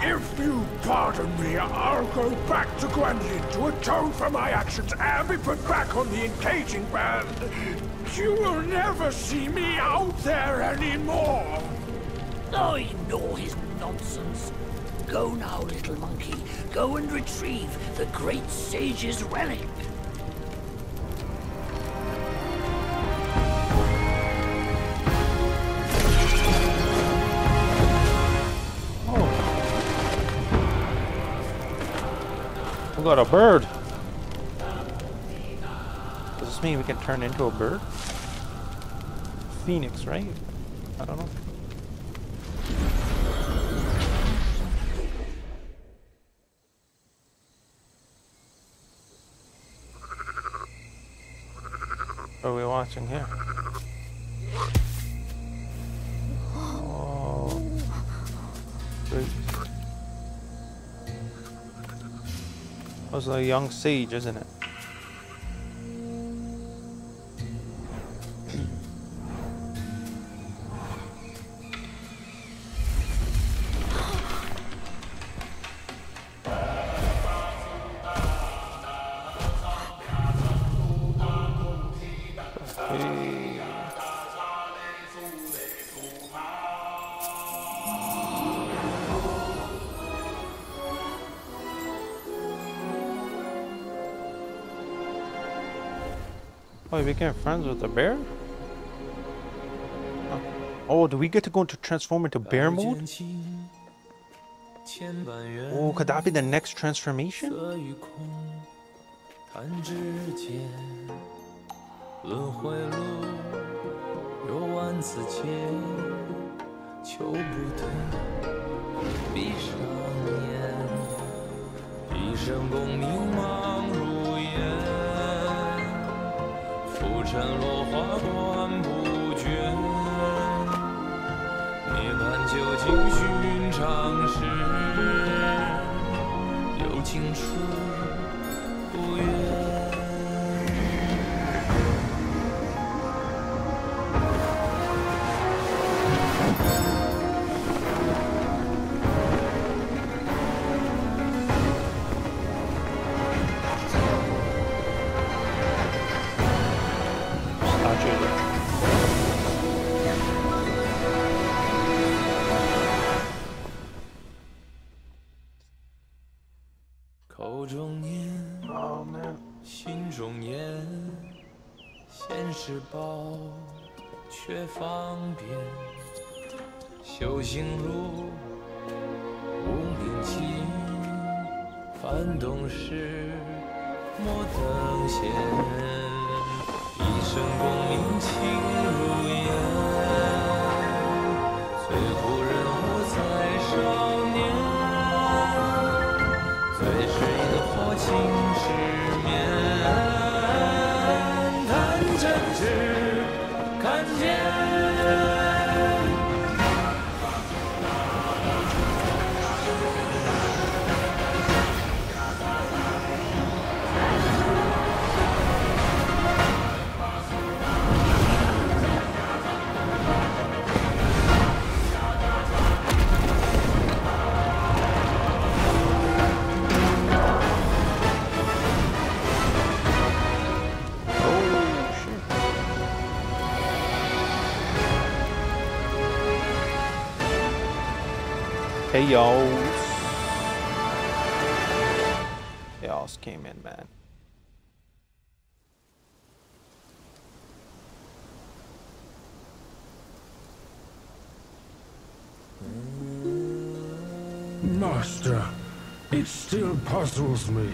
If you pardon me, I'll go back to Guanyin to atone for my actions and be put back on the engaging band. You will never see me out there anymore. Oh, ignore his nonsense. Go now, little monkey. Go and retrieve the great sage's relic. We got a bird. Does this mean we can turn into a bird? Phoenix, right? I don't know. What are we watching here? Oh, great. That was a young sage, isn't it? Oh, you became friends with the bear? Oh, do we get to go into transform into bear mode? Oh, could that be the next transformation? Oh man. 心中言，现世报，却方便。修行路，无名情，人懂事，莫等闲。一生功名情如烟，最后人物在少年。最是萤火情失眠，谈真挚，看见。 Chaos came in, man. Master, it still puzzles me.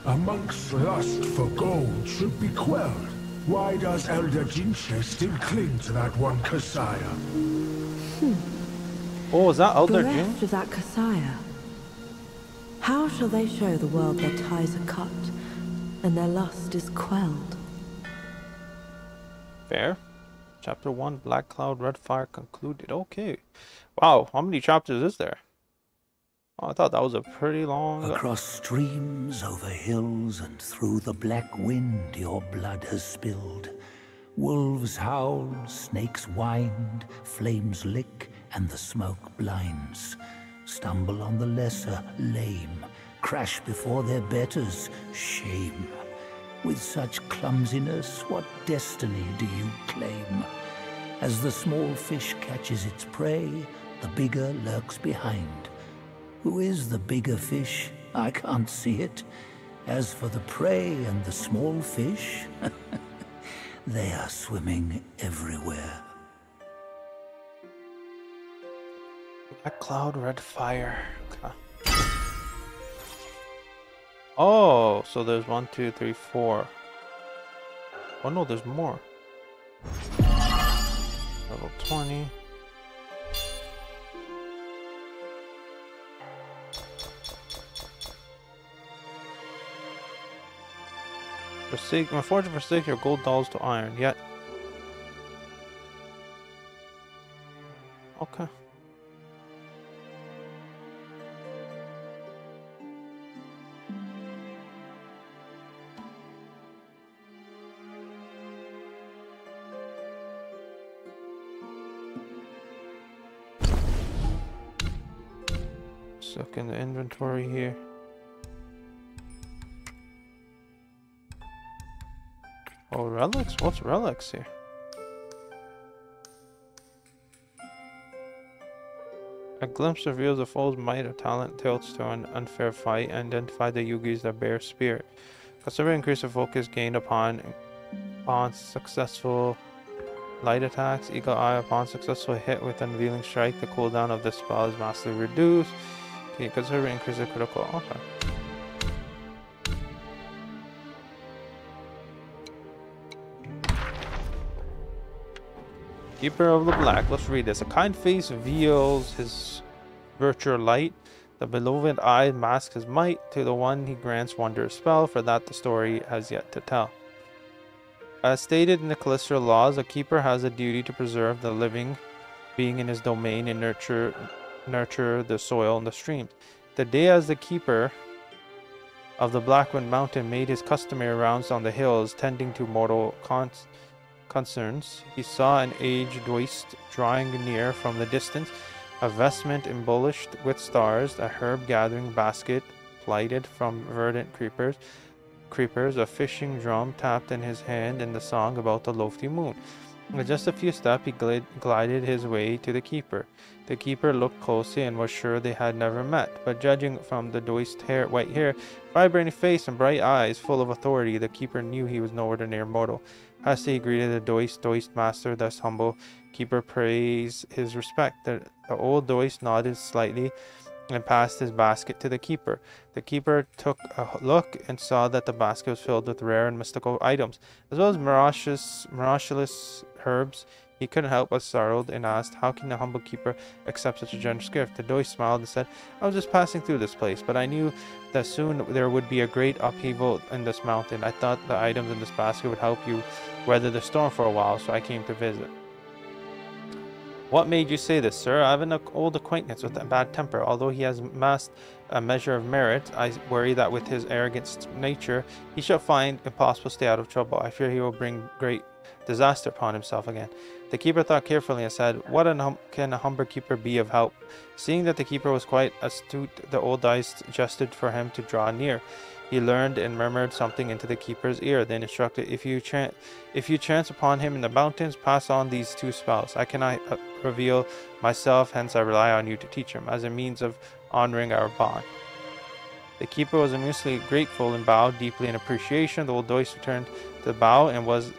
A monk's lust for gold should be quelled. Why does Elder Jinchi still cling to that one Kasaya? Oh, is that Elder Jin? Bereft of that Kasaya, how shall they show the world their ties are cut and their lust is quelled? Fair. Chapter 1, Black Cloud, Red Fire concluded. Okay. Wow, how many chapters is there? Oh, I thought that was a pretty long... Across streams, over hills, and through the black wind your blood has spilled. Wolves howl, snakes wind, flames lick, and the smoke blinds. Stumble on the lesser, lame, crash before their betters, shame. With such clumsiness, what destiny do you claim? As the small fish catches its prey, the bigger lurks behind. Who is the bigger fish? I can't see it. As for the prey and the small fish, they are swimming everywhere. Black Cloud, Red Fire. Okay. Oh, so there's 1, 2, 3, 4. Oh no, there's more. Level 20. When forged forsake your gold dolls to iron, yet. Okay. Look in the inventory here. Oh, relics? What's relics here? A glimpse reveals the foe's might or talent tilts to an unfair fight and identify the Yugis that bear spirit. Consider increase of focus gained upon successful light attacks. Eagle Eye upon successful hit with unveiling strike. The cooldown of this spell is massively reduced. Can you consider increase the critical? Okay. Keeper of the Black. Let's read this. A kind face veils his virtual light. The beloved eye masks his might. To the one he grants wondrous spell. For that the story has yet to tell. As stated in the Callisto laws, a keeper has a duty to preserve the living being in his domain and nurture the soil and the streams. The day as the keeper of the Blackwind Mountain made his customary rounds on the hills, tending to mortal concerns, he saw an aged waist drawing near from the distance, a vestment embellished with stars, a herb gathering basket lighted from verdant creepers, a fishing drum tapped in his hand, and the song about the lofty moon. With just a few steps, he glided his way to the keeper. The keeper looked closely and was sure they had never met, but judging from the Doist white hair, vibrating face, and bright eyes full of authority, the keeper knew he was no ordinary mortal. Hastily he greeted the Doist master, thus humble. Keeper praised his respect. The old Doist nodded slightly and passed his basket to the keeper. The keeper took a look and saw that the basket was filled with rare and mystical items, as well as miraculous herbs. He couldn't help but startled and asked, "How can the humble keeper accept such a generous gift?" The Doi smiled and said, "I was just passing through this place, but I knew that soon there would be a great upheaval in this mountain. I thought the items in this basket would help you weather the storm for a while, so I came to visit." "What made you say this, sir? I have an old acquaintance with a bad temper. Although he has amassed a measure of merit, I worry that with his arrogant nature, he shall find impossible to stay out of trouble. I fear he will bring great disaster upon himself again." The keeper thought carefully and said, "What can a humble keeper be of help?" Seeing that the keeper was quite astute, the old dice suggested for him to draw near. He learned and murmured something into the keeper's ear, then instructed, if you chance upon him in the mountains, pass on these 2 spells. I cannot reveal myself, hence I rely on you to teach him, as a means of honoring our bond." The keeper was immensely grateful and bowed deeply in appreciation. The old Dois returned to the bow and was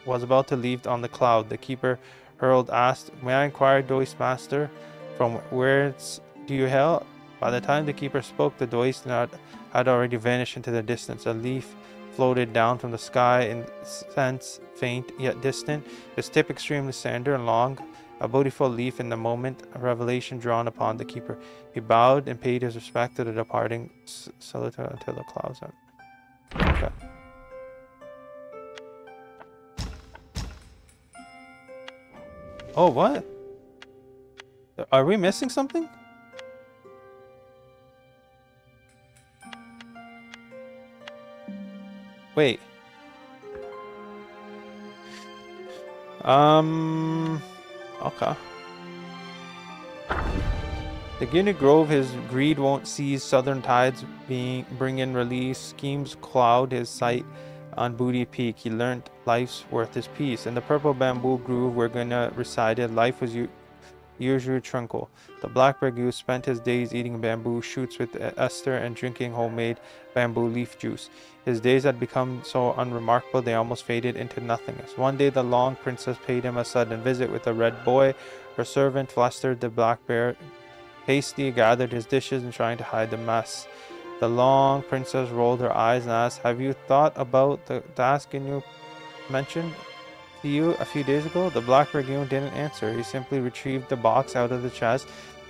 about to leave on the cloud. The keeper asked, "May I inquire, Dois master, from whence do you hail?" By the time the keeper spoke, the Dois had already vanished into the distance. A leaf floated down from the sky in sense faint yet distant, its tip extremely slender and long, a beautiful leaf. In the moment, a revelation drawn upon the keeper. He bowed and paid his respect to the departing solitaire until the clouds out. Okay. Oh, what? Are we missing something? Wait. Okay. The Guinea Grove, his greed won't seize southern tides bring in release. Schemes cloud his sight on Booty Peak. He learnt life's worth his peace. In the purple bamboo grove where Gunna resided, life was usually tranquil. The blackbird goose spent his days eating bamboo shoots with Esther and drinking homemade bamboo leaf juice. His days had become so unremarkable they almost faded into nothingness. One day the long princess paid him a sudden visit with a red boy. Her servant flustered the black bear, hastily gathered his dishes and trying to hide the mess. The long princess rolled her eyes and asked, "Have you thought about the task you mentioned to you a few days ago?" The black dragoon didn't answer. He simply retrieved the box out of the chest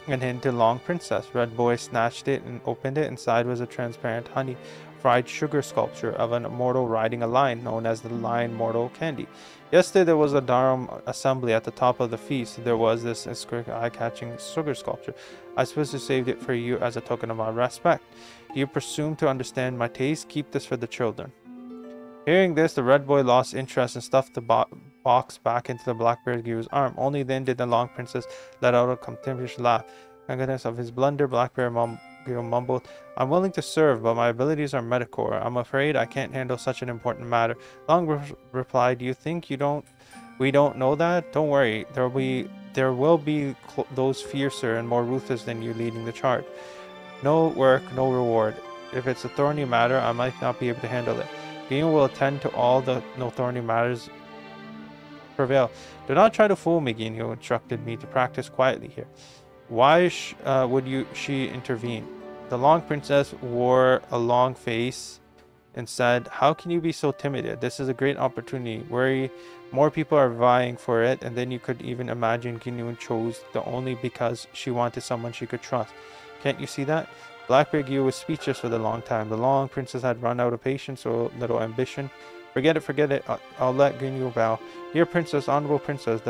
and handed to Long Princess. Red Boy snatched it and opened it. Inside was a transparent honey fried sugar sculpture of an immortal riding a lion, known as the Lion Mortal Candy. Yesterday there was a Dharam assembly at the top of the feast. There was this eye-catching sugar sculpture. I suppose I saved it for you as a token of my respect. Do you presume to understand my taste? Keep this for the children. Hearing this, the red boy lost interest and stuffed the box back into the blackbeard Guru's arm. Only then did the long princess let out a contemptuous laugh. Goodness of his blunder, blackbeard mumbled, "I'm willing to serve, but my abilities are medical. I'm afraid I can't handle such an important matter." Long replied, "Do you think we don't know that? Don't worry, there will be those fiercer and more ruthless than you leading the charge. No work, no reward. If it's a thorny matter, I might not be able to handle it. Gain will attend to all the no thorny matters prevail. Do not try to fool me, Ginyu instructed me to practice quietly here." Why would she intervene? The long princess wore a long face and said, "How can you be so timid? This is a great opportunity. More people are vying for it, and then you could even imagine Ginyu chose the only because she wanted someone she could trust. Can't you see that?" Blackbeard Ginyu was speechless for the long time. The long princess had run out of patience, so little ambition. Forget it. I'll let Ginyu bow. "Dear princess, honorable princess,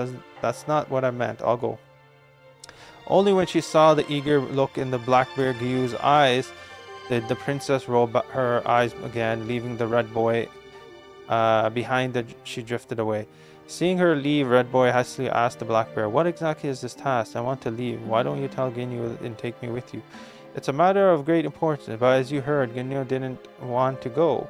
that's not what I meant. I'll go." Only when she saw the eager look in the Blackbeard Gyu's eyes did the princess roll her eyes again, leaving the red boy behind. She drifted away. Seeing her leave, Red Boy hastily asked the Black Bear, "What exactly is this task? I want to leave. Why don't you tell Ginyu and take me with you?" "It's a matter of great importance, but as you heard, Ginyu didn't want to go.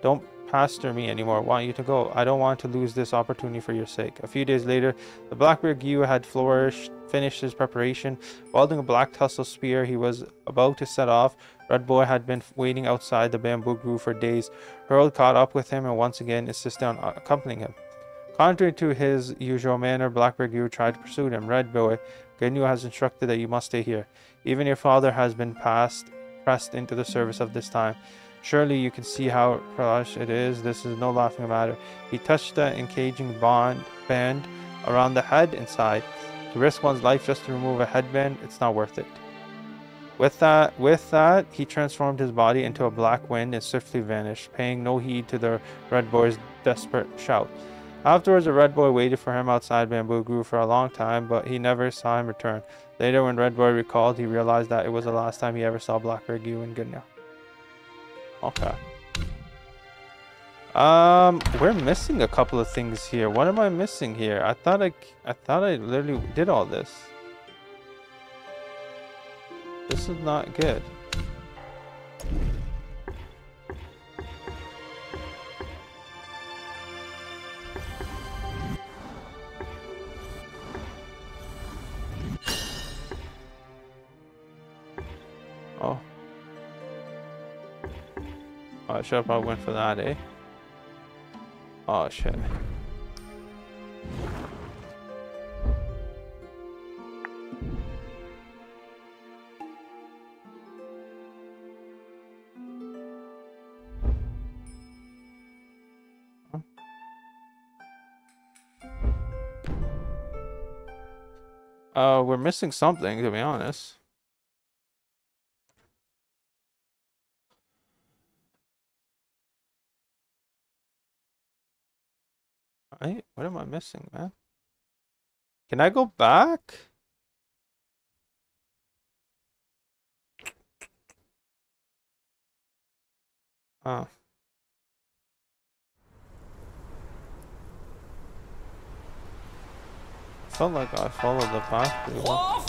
Don't pester me anymore. I want you to go. I don't want to lose this opportunity for your sake." A few days later, the Blackbeard Gyu had finished his preparation. Wielding a black tussle spear, he was about to set off. Red Boy had been waiting outside the bamboo grove for days. Harold caught up with him and once again insisted on accompanying him. Contrary to his usual manner, Blackbeard Gyu tried to pursue him. "Red Boy, Ginyu has instructed that you must stay here." Even your father has been pressed into the service of this time. Surely you can see how plush it is. This is no laughing matter. He touched the encaging band around the head and sighed. To risk one's life just to remove a headband, it's not worth it. With that, he transformed his body into a black wind and swiftly vanished, paying no heed to the red boy's desperate shout. Afterwards, the red boy waited for him outside Bamboo Grove for a long time, but he never saw him return. Later, when Red Boy recalled, he realized that it was the last time he ever saw Blackbeard Gaui in Gunya. Okay. We're missing a couple of things here. What am I missing here? I thought I literally did all this. This is not good. Oh. I should have probably went for that, eh? Oh shit. We're missing something, to be honest. What am I missing, man? Can I go back? Oh. Felt like I followed the path pretty well.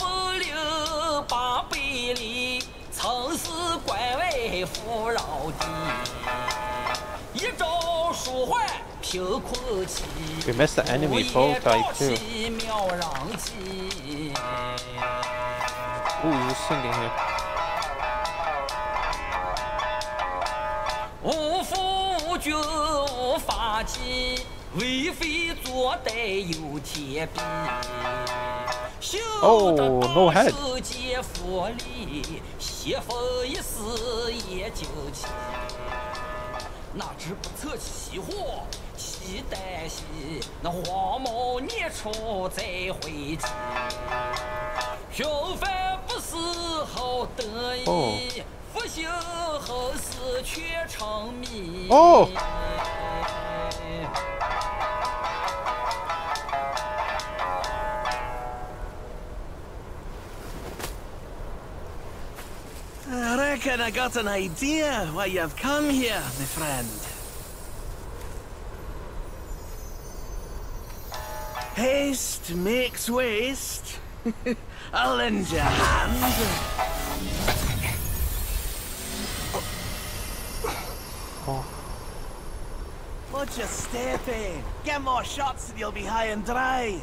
We missed the enemy foe type too. Ooh, he's just singing here. Oh, no head. Oh. I reckon I got an idea why you've come here, my friend. Haste makes waste. I'll lend you a hand. Watch your step, eh? Get more shots and you'll be high and dry.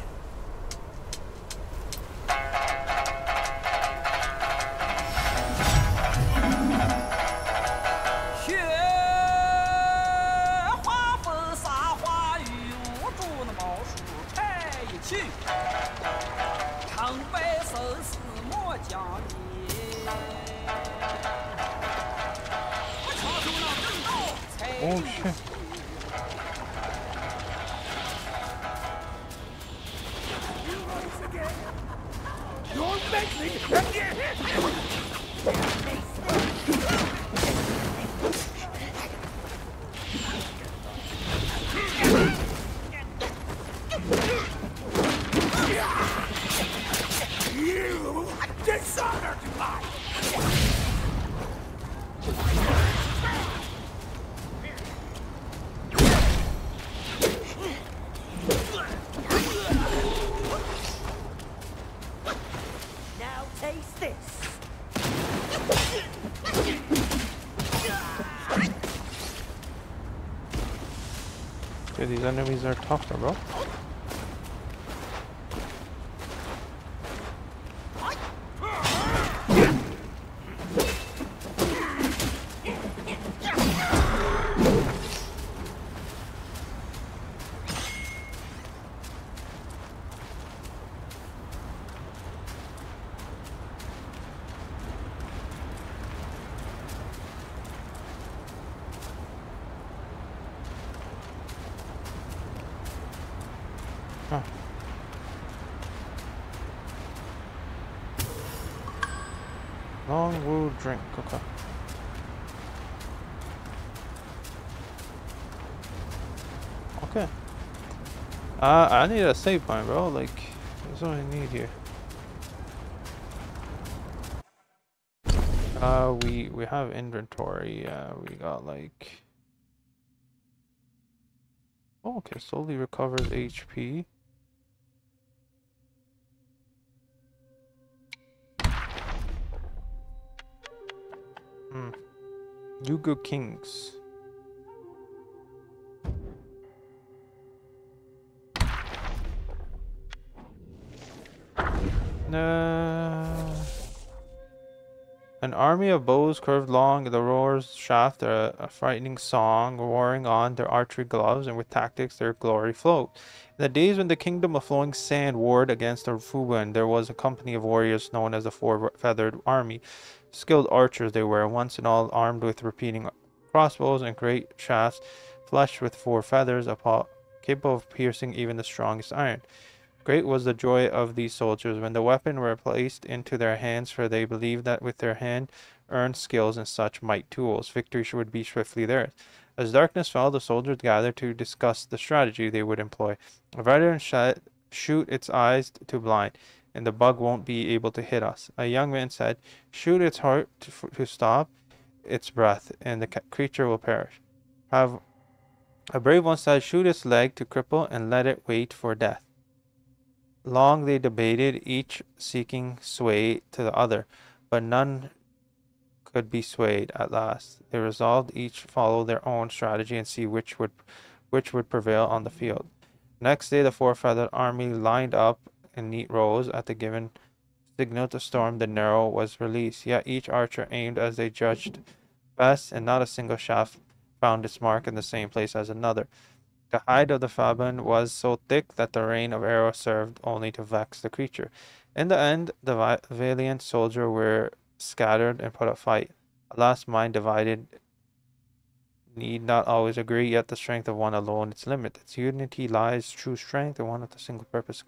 Oh shit. These enemies are tougher, bro. Strong Wu drink. Okay. Okay. I need a save point, bro. Like, that's what I need here. We have inventory. We got like. Oh, okay. Slowly recovers HP. Yugo Kings. An army of bows curved along the roar's shaft, a frightening song, roaring on their archery gloves, and with tactics their glory flowed. In the days when the kingdom of flowing sand warred against the Fuban, there was a company of warriors known as the Four-Feathered Army. Skilled archers they were, once and all armed with repeating crossbows and great shafts, flushed with 4 feathers, capable of piercing even the strongest iron. Great was the joy of these soldiers when the weapon were placed into their hands, for they believed that with their hand-earned skills and such might tools, victory would be swiftly theirs. As darkness fell, the soldiers gathered to discuss the strategy they would employ. A veteran said, "Shoot its eyes to blind, and the bug won't be able to hit us." A young man said, "Shoot its heart to stop its breath, and the creature will perish." A brave one said, "Shoot its leg to cripple, and let it wait for death." Long they debated, each seeking sway to the other, but none could be swayed. At last, they resolved each follow their own strategy and see which would prevail on the field. Next day, the Four-Feathered Army lined up in neat rows. At the given signal to storm, the narrow was released. Yet each archer aimed as they judged best, and not a single shaft found its mark in the same place as another. The hide of the Faban was so thick that the rain of arrows served only to vex the creature. In the end, the valiant soldiers were scattered and put up fight. Alas, mind divided need not always agree, yet the strength of one alone its limit. Its unity lies true strength, and one with a single purpose.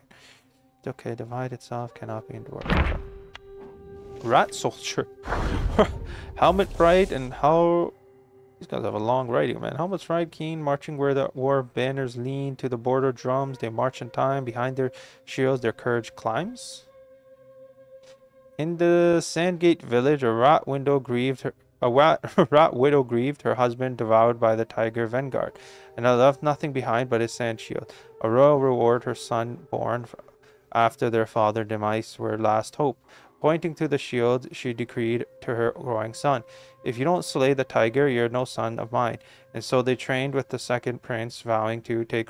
Okay, divide itself cannot be endured. Okay. Rat soldier. Helmet bright and how... These guys have a long writing, man. Helmets ride keen, marching where the war banners lean. To the border drums, they march in time. Behind their shields, their courage climbs. In the Sandgate village, a rat widow grieved her husband devoured by the tiger vanguard, and left nothing behind but his sand shield. A royal reward her son born after their father demise were last hope. Pointing to the shield, she decreed to her growing son, "If you don't slay the tiger, you're no son of mine." And so they trained with the second prince, vowing to take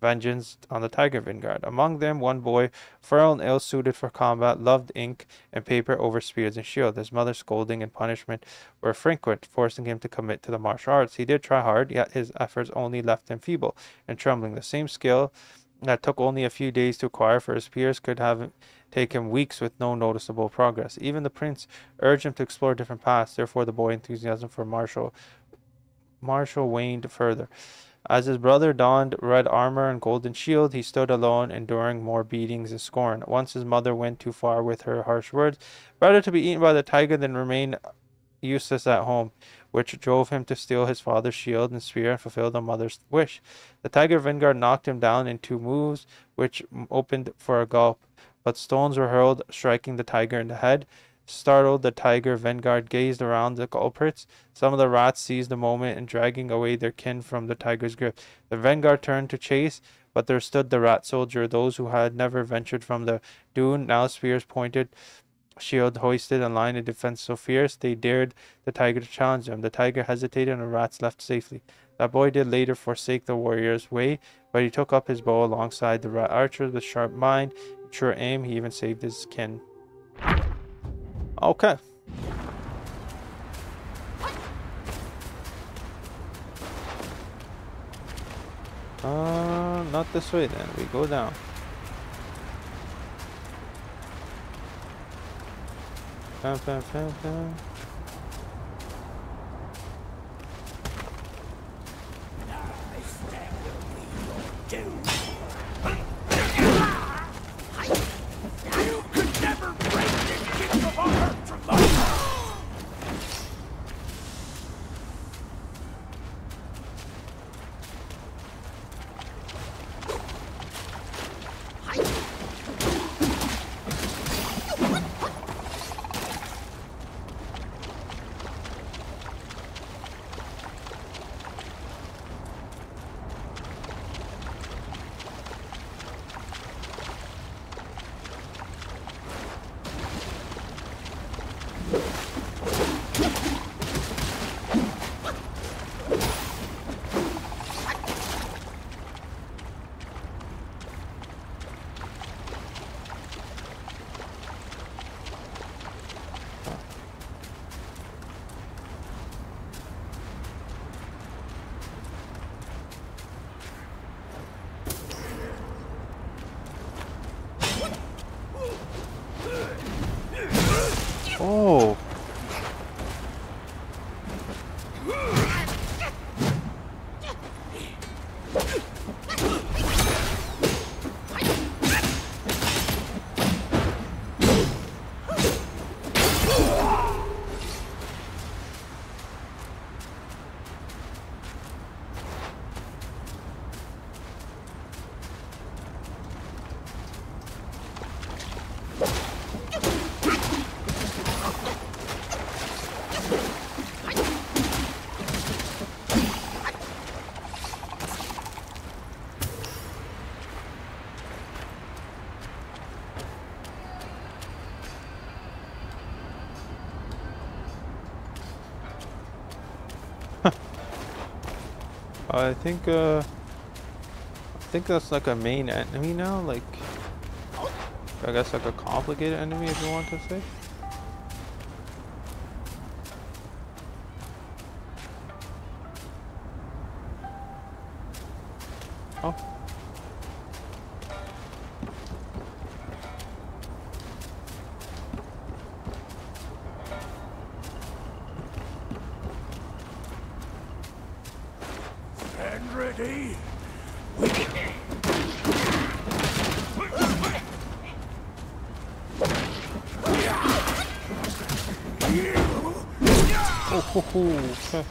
vengeance on the tiger vanguard. Among them, one boy, frail and ill-suited for combat, loved ink and paper over spears and shield. His mother's scolding and punishment were frequent, forcing him to commit to the martial arts. He did try hard, yet his efforts only left him feeble and trembling. The same skill that took only a few days to acquire for his peers could have taken weeks with no noticeable progress. Even the prince urged him to explore different paths. Therefore, the boy's enthusiasm for martial waned further. As his brother donned red armor and golden shield, he stood alone, enduring more beatings and scorn. Once his mother went too far with her harsh words, "Better to be eaten by the tiger than remain useless at home," which drove him to steal his father's shield and spear and fulfill the mother's wish. The tiger vanguard knocked him down in 2 moves, which opened for a gulp, but stones were hurled, striking the tiger in the head. Startled, the tiger vanguard gazed around the culprits. Some of the rats seized the moment and dragging away their kin from the tiger's grip. The vanguard turned to chase, but there stood the rat soldier. Those who had never ventured from the dune, now spears pointed, shield hoisted, and line of defense so fierce they dared the tiger to challenge them. The tiger hesitated, and the rats left safely. That boy did later forsake the warrior's way, but he took up his bow alongside the rat archers with sharp mind and sure aim. He even saved his kin. Okay. Not this way then. We go down. Fam, fam, fam, fam. You could never break the gift of our heart from us! I think that's like a main enemy now, like I guess like a complicated enemy if you want to say. Oh. Stand ready. Okay.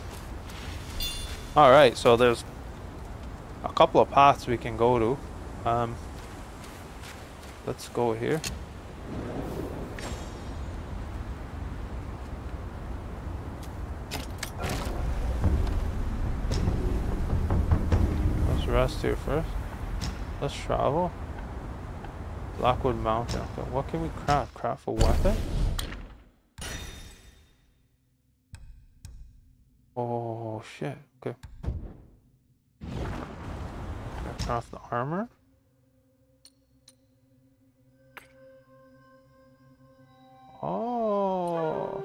All right, so there's a couple of paths we can go to. Let's go here. Let's rest here first. Let's travel. Blackwood Mountain. Okay, what can we craft? Craft a weapon? Oh shit. Okay. Craft the armor. Oh.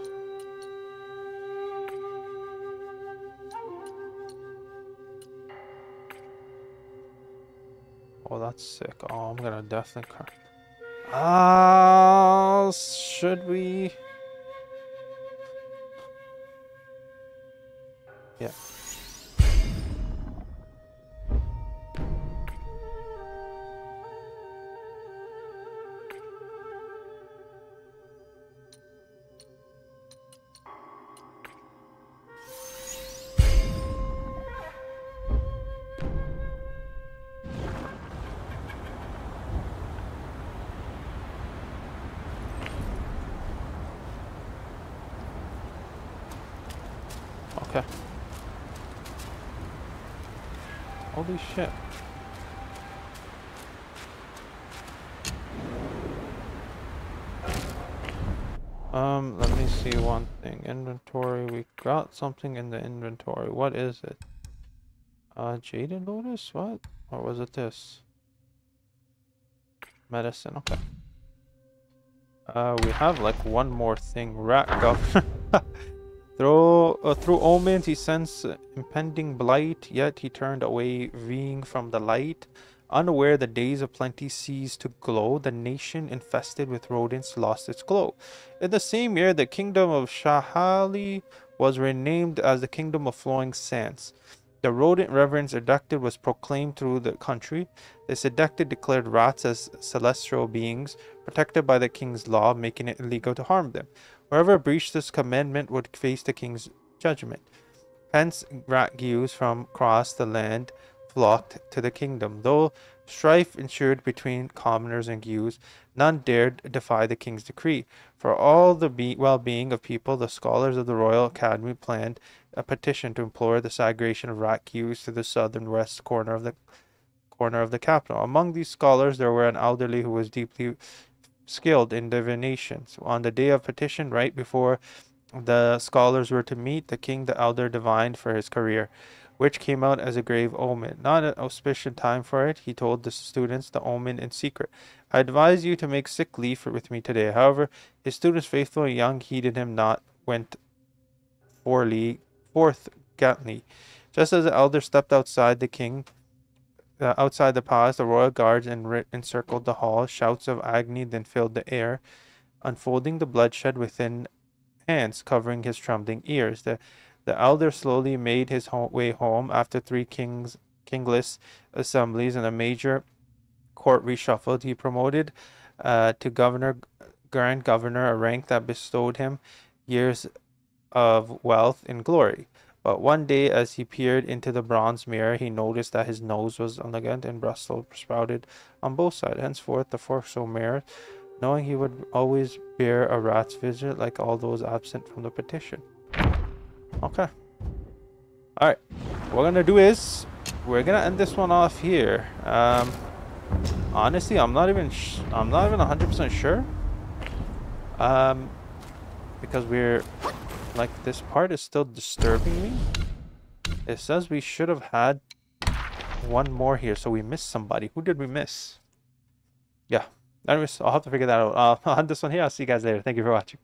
Oh, that's sick. Oh, I'm gonna definitely craft. Should we? Yeah. Okay. Holy shit. Let me see one thing. Inventory. We got something in the inventory. What is it? Jaded Lotus? What? Or was it this? Medicine. Okay. We have like one more thing. Rat governor. Through omens he sensed impending blight, yet he turned away, veering from the light. Unaware the days of plenty ceased to glow, the nation infested with rodents lost its glow. In the same year, the kingdom of Shahali was renamed as the kingdom of flowing sands. The rodent reverence Edicted was proclaimed through the country. This Edicted declared rats as celestial beings, protected by the king's law, making it illegal to harm them. Whoever breached this commandment would face the king's judgment. Hence, rat Gaus from across the land flocked to the kingdom. Though strife ensued between commoners and Gaus, none dared defy the king's decree. For all the well-being of people, the scholars of the Royal Academy planned a petition to implore the segregation of rat Gaus to the southern west corner of the capital. Among these scholars, there were an elderly who was deeply skilled in divination. So on the day of petition, right before the scholars were to meet, the king the elder divined for his career, which came out as a grave omen. Not an auspicious time for it, he told the students the omen in secret. I advise you to make sick leave with me today. However, his students, faithful and young, heeded him not, went forth gallantly. Just as the elder stepped outside the palace, the royal guards encircled the hall. Shouts of agony then filled the air, unfolding the bloodshed within hands, covering his trembling ears. The elder slowly made his way home after three kingless assemblies and a major court reshuffled. He promoted to grand governor, a rank that bestowed him years of wealth and glory. But one day, as he peered into the bronze mirror, he noticed that his nose was elegant and Brussels sprouted on both sides. Henceforth, the foresaw mayor, knowing he would always bear a rat's visit like all those absent from the petition. Okay. Alright. What we're gonna do is, we're gonna end this one off here. Honestly, I'm not even 100% sure. Because like, this part is still disturbing me. It says we should have had one more here, so we missed somebody. Who did we miss? Yeah. Anyways, I'll have to figure that out. I'll end this one here. I'll see you guys later. Thank you for watching.